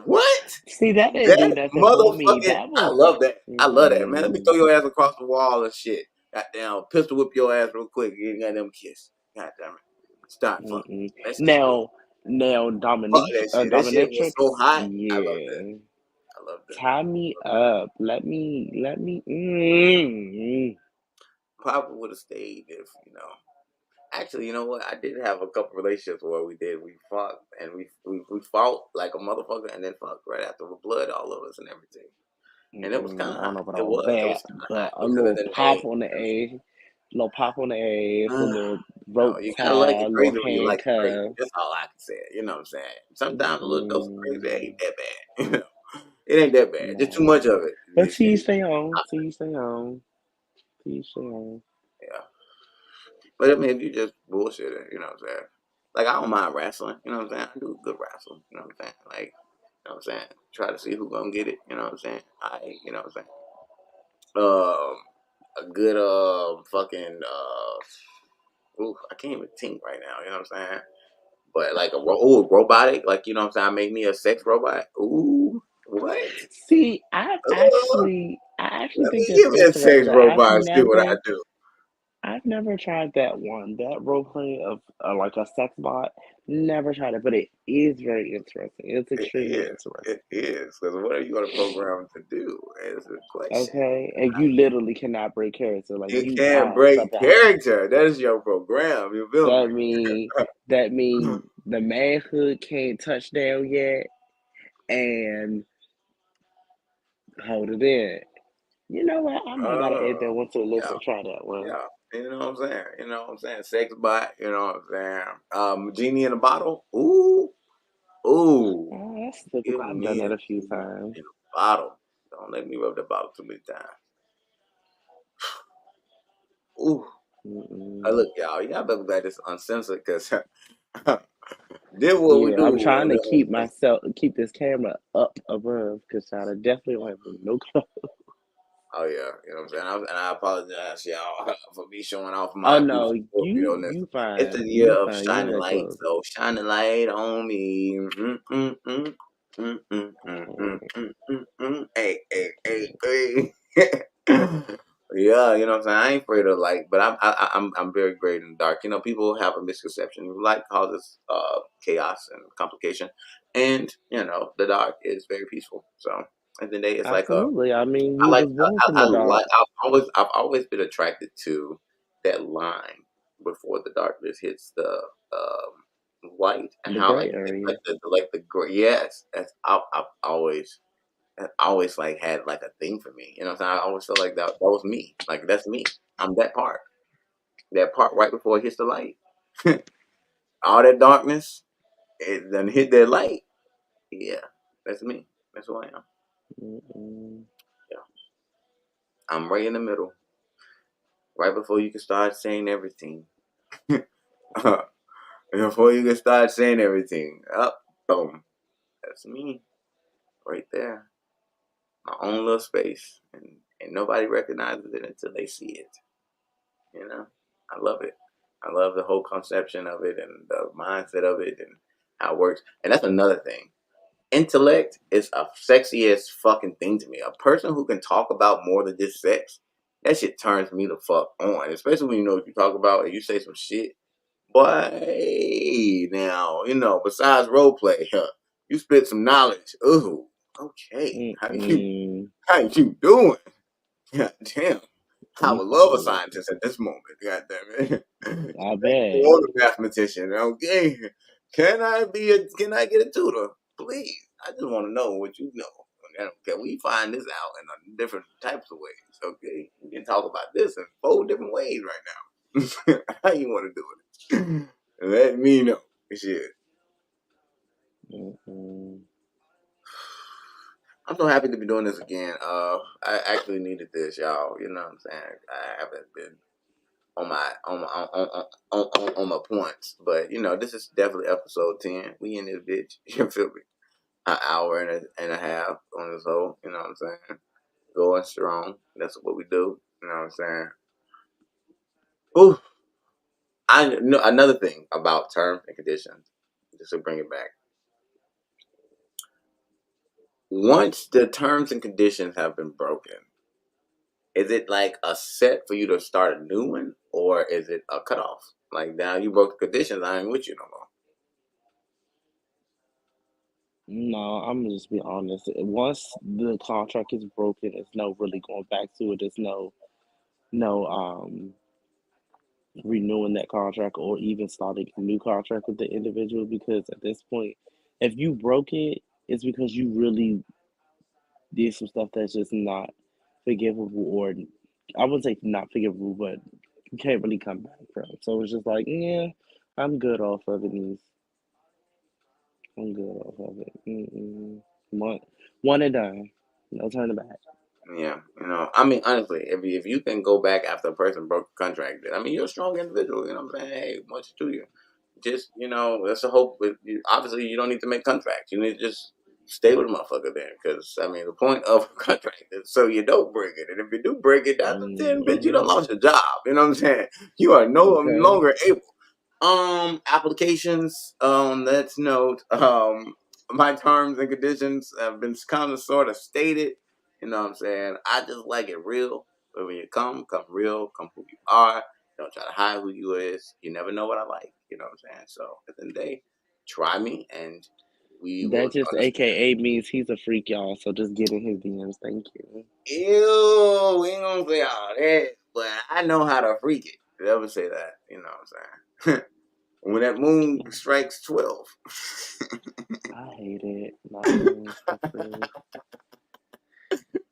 what? see, that didn't do That nothing for me. motherfucking That I was love that. I love that, man. Let me throw mm-mm, your ass across the wall and shit. Goddamn, pistol whip your ass real quick. You ain't got them kiss. Goddamn it. Start fucking. mm-mm. Let's just go. Now, Fuck that shit. That shit was Dominatrix, so hot. I love that. yeah. I love that. Tie me up. Let me. Probably would have stayed if. Actually, you know what? I did have a couple relationships where we fought and we fought like a motherfucker and then fucked right after with blood all over us and everything. And it was kind of I don't hot. know about It all was. It that, was kind of hot but a because of little the pop name. on the ass, little pop on the ass, a little rope You gotta like tie, it a little crazy when you like it crazy. handcuff. That's all I can say. You know what I'm saying? Sometimes a little dose of crazy Mm-mm, ain't that bad. It ain't that bad. Just too much no. of it. But This till you shit. stay on, till you stay on, till you stay on. Yeah. But I mean, if you just bullshitting, you know what I'm saying? Like, I don't mind wrestling. You know what I'm saying? I do good wrestling. You know what I'm saying? Like, you know what I'm saying? Try to see who gonna get it. You know what I'm saying? You know what I'm saying? A good, fucking, ooh, I can't even think right now. You know what I'm saying? But like robotic, like, you know what I'm saying? I make me a sex robot. Ooh, what? See, Uh, I actually Let think me that's give me a sex interesting. robot and see what I do. I've never tried that one. That role play of like a sex bot. Never tried it, but it is very interesting. It's It extremely is. interesting. It is. Because what are you going to program to do? Is the question. Okay, and you literally cannot break character. Like You you can't are break something else. character. That is your program. You feel That me? mean that mean the manhood can't touch down yet, and hold it in. You know what? I might gotta add Oh, that one to the list yeah, and try that one. yeah. You know what I'm saying? You know what I'm saying? Sex bot. You know what I'm saying? Genie in a bottle. Ooh, ooh. Oh, that's typical. Give I've done me a that a few genie times. in a bottle. Don't let me rub the bottle too many times. Ooh. Mm-mm. Look, y'all. Y'all better glad this is uncensored because this what we Yeah, I'm do. trying to keep this camera up above because I definitely don't have no clothes. Oh yeah, you know what I'm saying. And I apologize, y'all, for me showing off Oh my no, beautiful Scorpio-ness. you It's the fine, year you of fine. You ain't shining got light, clothes. so shine a light on me. Hey, hey, hey, hey. Yeah, you know what I'm saying. I ain't afraid of light, but I'm very great in the dark. People have a misconception. Light causes chaos and complication, and the dark is very peaceful. So at the end of the day, it's like a Absolutely. I mean, I we like was born from I the like dark. I've always been attracted to that line before the darkness hits the light and The how gray like area. the gray. Yes, I've always like had like a thing for me. You know what I'm saying? I always felt like that was me. Like that's me. I'm that part. That part right before it hits the light. All that darkness, it then hit that light. Yeah, that's me. That's who I am. Mm-mm. Yeah, I'm right in the middle. Right before you can start saying everything. Before you can start saying everything. Up, boom. That's me. Right there. My own little space. And nobody recognizes it until they see it. You know? I love it. I love the whole conception of it and the mindset of it and how it works. And that's another thing. Intellect is a sexy as fucking thing to me. A person who can talk about more than just sex, that shit turns me the fuck on. Especially when you know what you talk about and you say some shit. Boy, now, besides role play, you spit some knowledge. Ooh, okay. How you Mm-mm. how you doing? God damn. I You would love a fine. scientist at this moment. God damn it. I Thank you, bet. all the mathematician. Okay. Can I get a tutor? Please. I just want to know what you know. Can we find this out in different types of ways? Okay. We can talk about this in 4 different ways right now. How you want to do it? Let me know. Shit. Mm-mm. I'm so happy to be doing this again. I actually needed this, y'all. You know what I'm saying? I haven't been on my points, but this is definitely episode 10. We in this bitch. You feel me? An hour and a half on this whole. You know what I'm saying? Going strong. That's what we do. You know what I'm saying? Ooh, I know another thing about terms and conditions. Just to bring it back. Once the terms and conditions have been broken, is it like a set for you to start a new one, or is it a cutoff? Like now you broke the conditions, I ain't with you no more. No, I'm gonna just be honest. Once the contract is broken, there's no really going back to it. There's no renewing that contract or even starting a new contract with the individual because at this point, if you broke it, it's because you really did some stuff that's just not forgivable or I wouldn't say not forgivable, but you can't really come back from. So it's just like, yeah, I'm good off of it, niece. I'm good off of it. Mm-mm. One, one and done. No turning back. Yeah, I mean, honestly, if you can go back after a person broke a contract, then, I mean, you're a strong individual. You know what I'm saying? Hey, much to you. Just, that's a hope. With you. Obviously, you don't need to make contracts. You need to just stay with a motherfucker then. Because, I mean, the point of a contract is so you don't break it. And if you do break it, that's a 10, bitch, you done Mm-hmm. lost your job. You know what I'm saying? You are no Okay. longer able. Applications. Let's note. My terms and conditions have been kind of sort of stated. You know what I'm saying? I just like it real. But when you come real, come who you are. Don't try to hide who you is. You never know what I like. You know what I'm saying? So at the end of the day, try me and we That will just understand. AKA means he's a freak, y'all. So just get in his DMs. Thank you. Ew, we ain't gonna say all that, but I know how to freak it. Never say that. You know what I'm saying? When that moon strikes 12. I hate it. Not the moon success.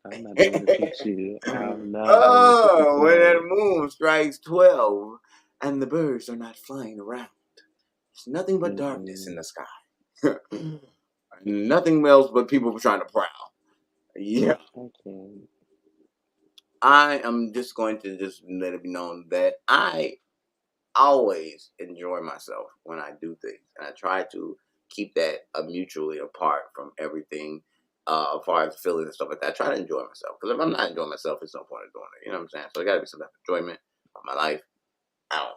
I'm not doing it with you. I'm not doing this with you Oh, when that tonight. moon strikes 12 and the birds are not flying around, it's nothing but darkness in Mm-mm. the sky. Nothing else but people trying to prowl. Yeah. I can't. I am just going to just let it be known that I always enjoy myself when I do things, and I try to keep that mutually apart from everything. As far as feelings and stuff like that, I try to enjoy myself because if I'm not enjoying myself, there's no point in doing it. You know what I'm saying? So there got to be some type of enjoyment of my life. I don't.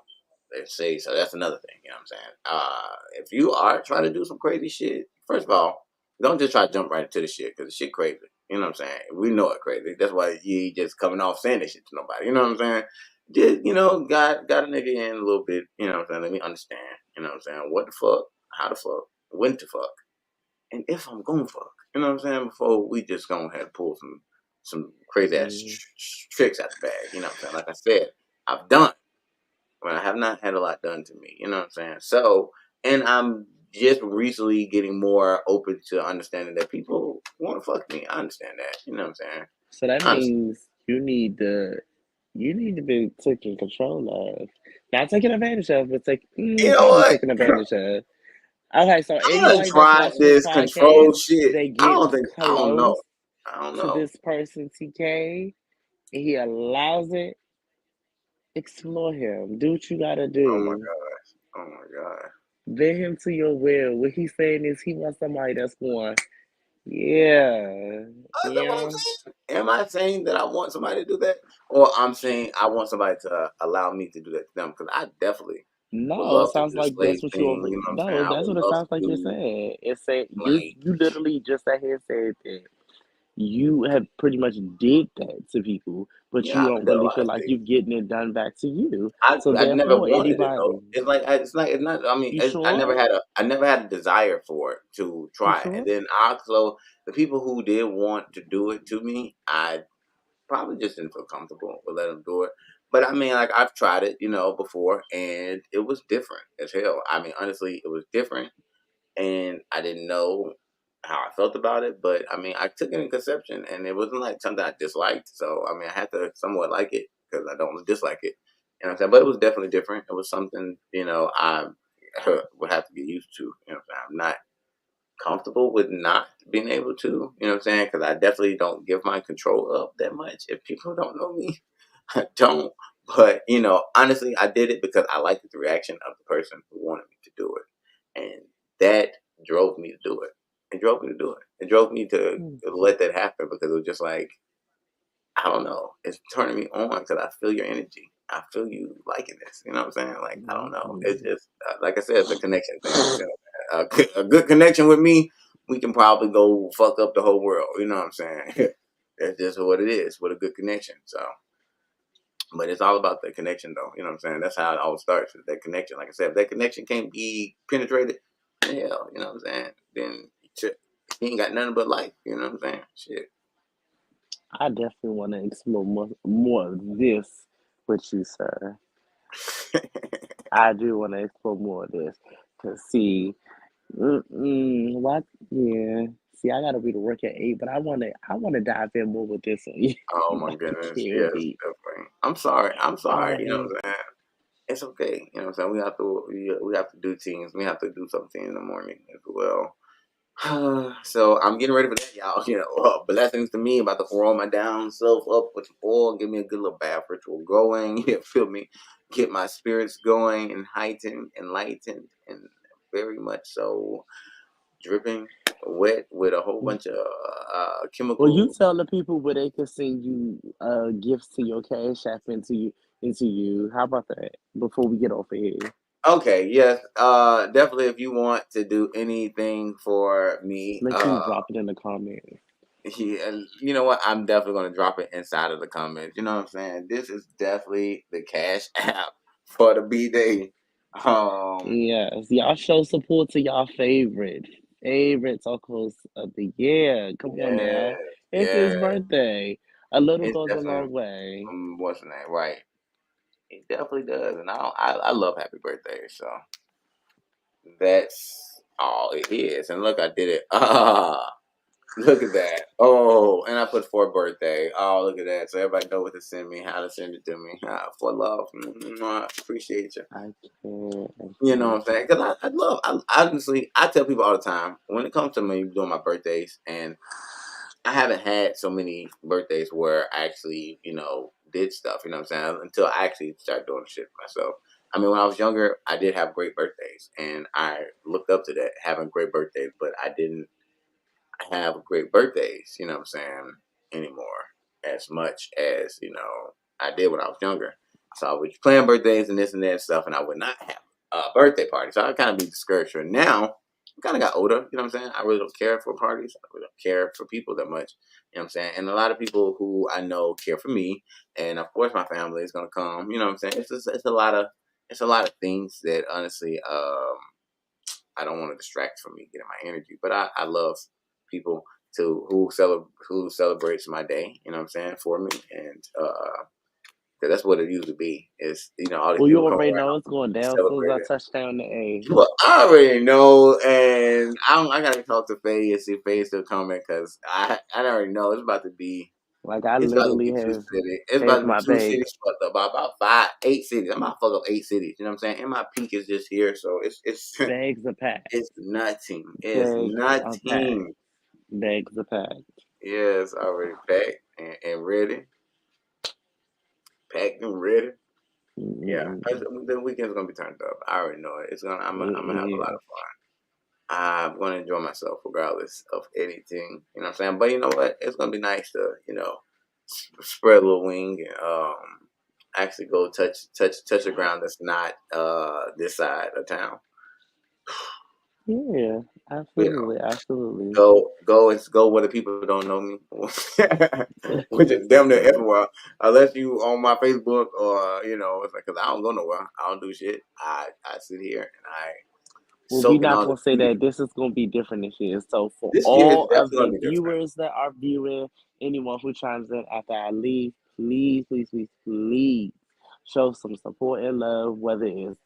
Let's see. So that's another thing. You know what I'm saying? If you are trying to do some crazy shit, first of all, don't just try to jump right into the shit because the shit crazy. You know what I'm saying? We know it crazy. That's why you ain't just coming off saying this shit to nobody. You know what I'm saying? Just got a nigga in a little bit. You know what I'm saying? Let me understand. You know what I'm saying? What the fuck? How the fuck? When to fuck? And if I'm gonna fuck, you know what I'm saying? Before we just go ahead and pull some crazy ass Mm. tricks out the bag. You know what I'm saying? Like I said, I've done. Well, I have not had a lot done to me. You know what I'm saying? So, and I'm just recently getting more open to understanding that people want to fuck me. I understand that. You know what I'm saying? So that I understand. means you need to be taken control of. Not taking advantage of, but You know probably what? taking advantage of. Okay, so I done anybody that's tried watching this this podcast control shit. that I gets don't think. I don't know. close I don't to know. this person, TK, and he allows it, explore him. Do what you gotta Oh my do. god. Oh my god. Bend him to your will. What he's saying is he wants somebody that's going, yeah, That's what I'm yeah. saying. Am I saying that I want somebody to do that, or I'm saying I want somebody to allow me to do that to them? Because I definitely would No, it love to sounds do the like that's slave what you thing. over. You know what I'm saying? No, I that's would what it love sounds to like you're do saying. It's saying like you literally just sat here and said that you have pretty much did that to people, but yeah, you I've don't done a really lot feel of like shit. you're getting it done back to you. So I never therefore, wanted it anybody, though. It's not. I mean, you I sure? never had a desire for it to You try it. And sure? then also the people who did want to do it to me, I probably just didn't feel comfortable with letting them do it. But I mean, like I've tried it, before, and it was different as hell. I mean, honestly, it was different, and I didn't know how I felt about it. But I mean, I took it in conception, and it wasn't like something I disliked. So I mean, I had to somewhat like it because I don't dislike it. You know what I'm saying? But it was definitely different. It was something I would have to get used to. You know what I'm saying? I'm not comfortable with not being able to. You know what I'm saying? Because I definitely don't give my control up that much. If people don't know me, I don't. But honestly, I did it because I liked the reaction of the person who wanted me to do it, and that drove me to do it. It drove me to do it. It drove me to Mm, let that happen because it was just like I don't know. It's turning me on because I feel your energy. I feel you liking this. You know what I'm saying? Like I don't know. It's mm. just like I said, it's a connection thing. A good connection with me, we can probably go fuck up the whole world. You know what I'm saying? That's just what it is with a good connection. So, but it's all about the connection, though. You know what I'm saying? That's how it all starts. With that connection. Like I said, if that connection can't be penetrated, hell, you know what I'm saying? Then shit, he ain't got nothing but life. You know what I'm saying? Shit. I definitely want to explore more of this with you, sir. I do want to explore more of this to see. What? Yeah. See, I gotta be to work at 8, but I wanna dive in more with this one. Oh You my know, I goodness. can't Yes, be. definitely. I'm sorry. I'm sorry. You know Right. what I'm saying? It's okay. You know what I'm saying? We have to do teams. We have to do something in the morning as well. So I'm getting ready for that, y'all. Blessings to me. About to roll my down self up with some oil, give me a good little bath ritual going. You feel me? Get my spirits going and heightened, enlightened, and very much so dripping wet with a whole bunch of Well, you chemical. tell the people where they can send you gifts to your cash app into you. How about that? Before we get off of here, Okay, yes, definitely. If you want to do anything for me, make sure you drop it in the comments. and you know what, I'm definitely gonna drop it inside of the comments. You know what I'm saying? This is definitely the cash app for the B day. Um, Yes, y'all show support to y'all favorite tacos of the year. Come on yeah, now, it's his yeah, birthday. A little it's goes a definitely long way. what's the name, right? It definitely does, and I love happy birthday. So that's all it is. And look, I did it. Look at that. Oh, and I put for birthday. Oh, look at that. So everybody know what to send me, how to send it to me. For love. Appreciate you. I can't. I You know what can't. I'm saying? Because honestly, I tell people all the time when it comes to me doing my birthdays, and I haven't had so many birthdays where I actually, did stuff, you know what I'm saying? Until I actually started doing shit for myself. I mean, when I was younger, I did have great birthdays, and I looked up to that, having great birthdays, but I didn't have great birthdays, you know what I'm saying, anymore as much as, I did when I was younger. So I was plan birthdays and this and that stuff, and I would not have a birthday party. So I kind of be discouraged. But now, I kind of got older, you know what I'm saying? I really don't care for parties. I really don't care for people that much, you know what I'm saying? And a lot of people who I know care for me, and of course my family is gonna come, you know what I'm saying? It's a lot of things that honestly, I don't want to distract from me getting my energy. But I love people who celebrates my day. You know what I'm saying, for me, and 'cause that's what it used to be. Is all these Well, you people come already around know it's going and down as soon as celebrate I it. touch down the A. Well, I already know, and I gotta talk to Faye and see if Faye's still coming because I already know it's about to be. Like I It's about to literally be two have cities. It's about have to be my two cities bags fucked up. About five, 8 cities. I'm about to fuck up 8 cities. You know what I'm saying? And my peak is just here, so it's bags are packed. it's nothing. It's Bags are packed. nothing. Bags are packed. Yeah, it's already packed and ready. Packed and ready. Yeah, Mm-mm. the weekend's gonna be turned up. I already know it. It's gonna. I'm gonna have a lot Yeah. of fun. I'm gonna enjoy myself regardless of anything. You know what I'm saying? But you know what? It's gonna be nice to spread a little wing and actually go touch the ground that's not this side of town. Yeah, You know. absolutely, absolutely. Go where the people don't know me, which is damn near everywhere. Unless you on my Facebook or it's like because I don't go nowhere. I don't do shit. I sit here and I Well, we're soak in not all the gonna say beauty. that this is gonna be different this year. So for This year is all of definitely the gonna be different. viewers that are viewing, anyone who chimes in after I leave, please, please, please, please show some support and love, whether it's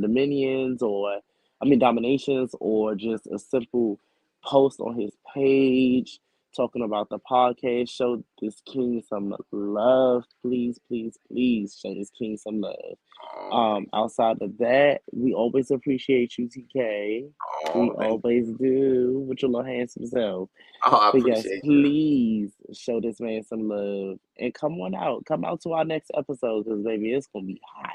dominions or I mean dominations or just a simple post on his page talking about the podcast. Show this king some love, please, please, please. Show this king some love. Oh, Outside of that, we always appreciate you, TK. We oh, thank always do with your little handsome self. Oh, I But yes, appreciate you. please show this man some love and come on out. Come out to our next episode because baby, it's gonna be hot.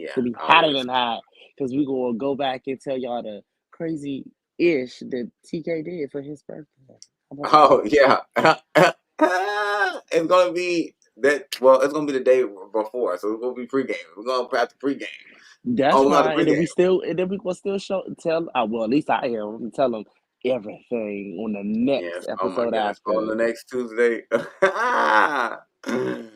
It's Yeah, gonna be hotter always. than hot because we gonna go back and tell y'all the crazy ish that TK did for his birthday. How about that? Oh yeah. It's gonna be that. Well, it's gonna be the day before, so it's gonna be pregame. We're gonna have to pregame. That's Oh, we're gonna fine. And then pregame. we gonna still show tell well at least I am. I'm gonna tell them everything on the next Yes. Oh my episode goodness. On after. the next Tuesday.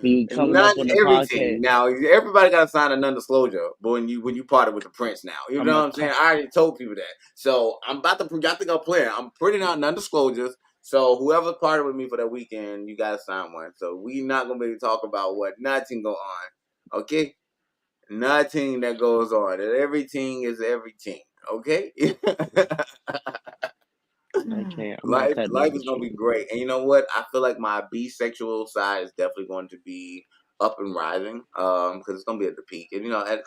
Be coming Not up on the everything. podcast. Now everybody got to sign a non-disclosure. But when you parted with the prince, now you I'm know gonna what I'm saying. I already told people that. So I'm about to. I think I'm playing. I'm printing out non-disclosures. So whoever parted with me for that weekend, you gotta sign one. So we not gonna be able to talk about what nothing go on. Okay, nothing that goes on. And everything is everything. Okay. I can't. I'm not cutting Life up is with gonna be you. great, and you know what? I feel like my bisexual side is definitely going to be up and rising, because it's gonna be at the peak. And you know, at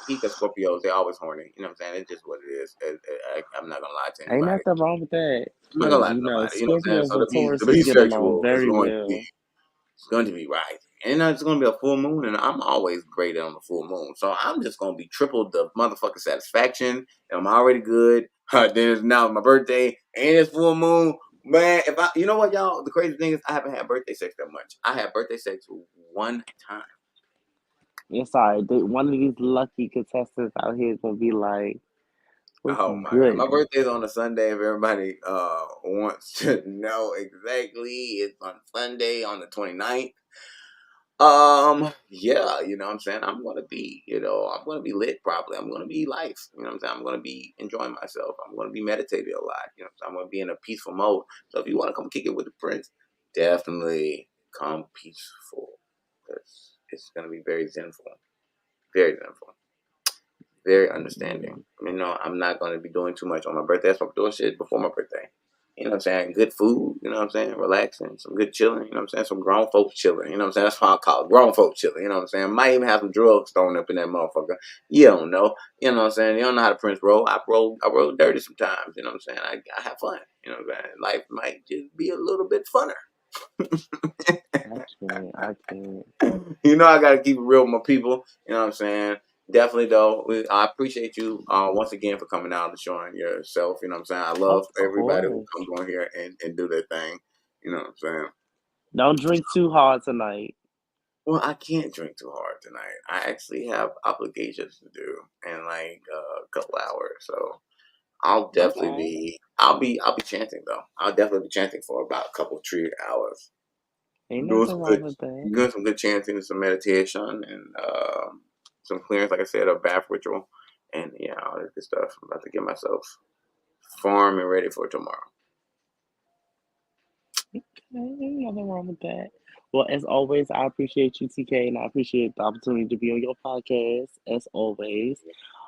peak of Scorpios, they're always horny. You know what I'm saying? It's just what it is. I'm not gonna lie to Ain't anybody. nothing wrong with that I'm not gonna because lie to nobody. You know what I'm saying? Scorpios So and the Tauruses get along bisexual is very going to be well. it's going to be rising. And it's going to be a full moon, and I'm always great on the full moon. So I'm just going to be triple the motherfucking satisfaction. And I'm already good. Then it's now my birthday, and it's full moon. Man, you know what, y'all? The crazy thing is, I haven't had birthday sex that much. I had birthday sex one time. It's sorry, one of these lucky contestants out here is gonna be like, "What's Oh my god, my good?" birthday's on a Sunday. If everybody wants to know exactly, it's on Sunday on the 29th. Yeah, you know what I'm saying? I'm gonna be lit probably. I'm gonna be life. You know what I'm saying? I'm gonna be enjoying myself. I'm gonna be meditating a lot. You know what I'm saying? I'm gonna be in a peaceful mode. So if you wanna come kick it with the prince, definitely come peaceful. Because it's gonna be very zenful. Very zenful. Very understanding. Mm, I mean, no, I'm not going to be doing too much on my birthday. That's why I'm doing shit before my birthday. You know what I'm saying? Good food, you know what I'm saying? Relaxing, some good chilling, you know what I'm saying? Some grown folks chilling, you know what I'm saying? That's why I call it grown folks chilling, you know what I'm saying? Might even have some drugs thrown up in that motherfucker. You don't know. You know what I'm saying? You don't know how the prince roll. I roll dirty sometimes, you know what I'm saying? I have fun, you know what I'm saying? Life might just be a little bit funner. I can't. You know, I got to keep it real with my people. You know what I'm saying? Definitely, though. I appreciate you once again for coming out and showing yourself. You know what I'm saying? I love Of everybody who course. comes on here and do their thing. You know what I'm saying? Don't drink too hard tonight. Well, I can't drink too hard tonight. I actually have obligations to do in like a couple hours. So I'll definitely Okay. be. I'll be chanting though. I'll definitely be chanting for about a couple 3 hours. Ain't Doing nothing some wrong good, with that. doing some good chanting, some meditation, and some clearance. Like I said, a bath ritual, and yeah, all that good stuff. I'm about to get myself farm and ready for tomorrow. Ain't nothing wrong with that. Well, as always, I appreciate you, TK, and I appreciate the opportunity to be on your podcast. As always,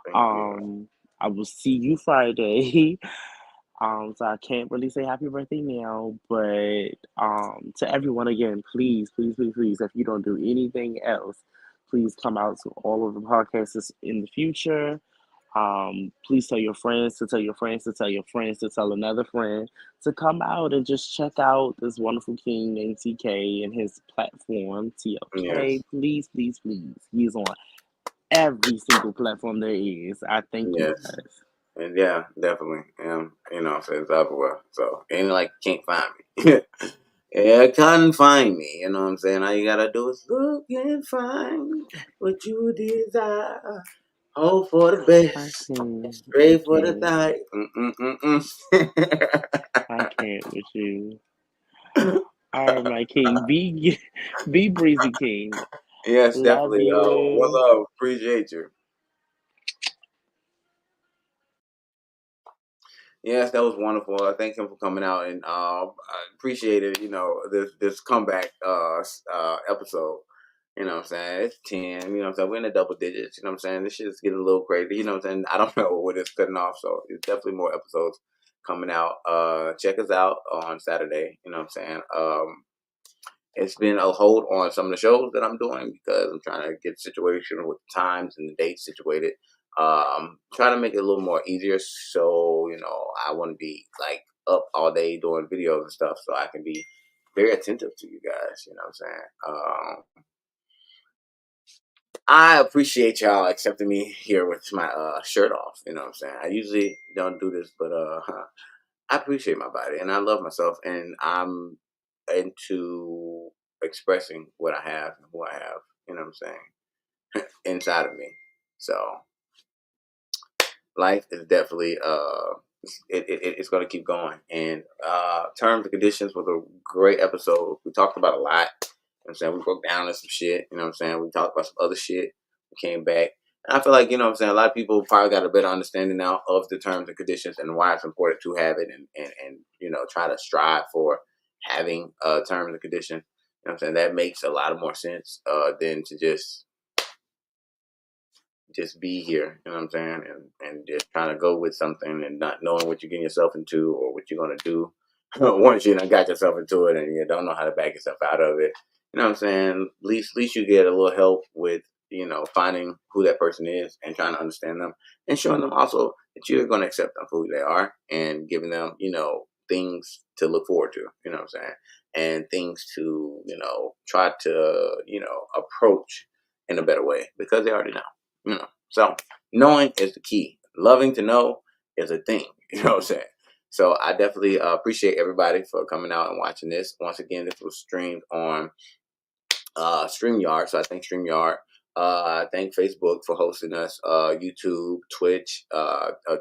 Thank you. um, I will see you Friday. So I can't really say happy birthday now, but to everyone again, please, please, please, please, if you don't do anything else, please come out to all of the podcasts in the future. Please tell your friends to tell your friends to tell your friends to tell another friend to come out and just check out this wonderful king named TK and his platform, TLK. Yes, Please, please, please. He's on every single platform there is. I thank you yes, guys. and yeah, definitely. You know, so it's everywhere. So ain't like you can't find me. Yeah, can't find me. You know what I'm saying? All you gotta do is look and find what you desire. Hope for the I best. can't. I Straight for the can't. thigh. Mm-mm-mm-mm. I can't with you. All right, my king. Be be breezy king. Yes, Love definitely. One you. love. Appreciate you. Yes, that was wonderful. I thank him for coming out, and I appreciated, this comeback episode. You know what I'm saying? It's 10. You know what I'm saying? We're in the double digits. You know what I'm saying? This shit's getting a little crazy. You know what I'm saying? I don't know what it's cutting off. So it's definitely more episodes coming out. Check us out on Saturday. You know what I'm saying? It's been a hold on some of the shows that I'm doing because I'm trying to get situation with the times and the dates situated. Trying to make it a little more easier. So, I want to be like up all day doing videos and stuff so I can be very attentive to you guys. You know what I'm saying? I appreciate y'all accepting me here with my shirt off. You know what I'm saying? I usually don't do this, but I appreciate my body and I love myself and I'm into expressing what I have and who I have, you know what I'm saying, inside of me. So life is definitely it's going to keep going. And terms and conditions was a great episode. We talked about a lot. You know what I'm saying? We broke down on some shit. You know what I'm saying? We talked about some other shit. We came back. And I feel like, you know what I'm saying, a lot of people probably got a better understanding now of the terms and conditions and why it's important to have it and try to strive for having terms and conditions. You know what I'm saying? That makes a lot of more sense than to just be here, you know what I'm saying, and just trying to go with something and not knowing what you're getting yourself into or what you're gonna do once you done got yourself into it and you don't know how to back yourself out of it. You know what I'm saying? At least you get a little help with finding who that person is and trying to understand them and showing them also that you're gonna accept them for who they are and giving them things to look forward to. You know what I'm saying? And things to try to approach in a better way because they already know. So knowing is the key. Loving to know is a thing. You know what I'm saying? So I definitely appreciate everybody for coming out and watching this. Once again, this was streamed on StreamYard. So I thank StreamYard. I thank Facebook for hosting us. YouTube, Twitch,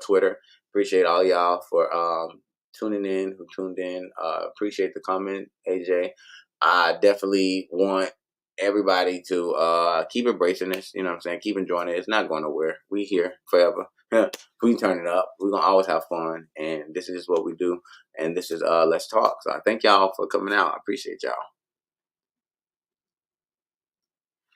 Twitter. Appreciate all y'all for tuning in. Who tuned in? Appreciate the comment, AJ. I definitely want everybody to keep embracing this. You know what I'm saying? Keep enjoying it. It's not going nowhere. We here forever. We turn it up. We're gonna always have fun, and this is what we do. And this is Let's Talk. So I thank y'all for coming out. I appreciate y'all.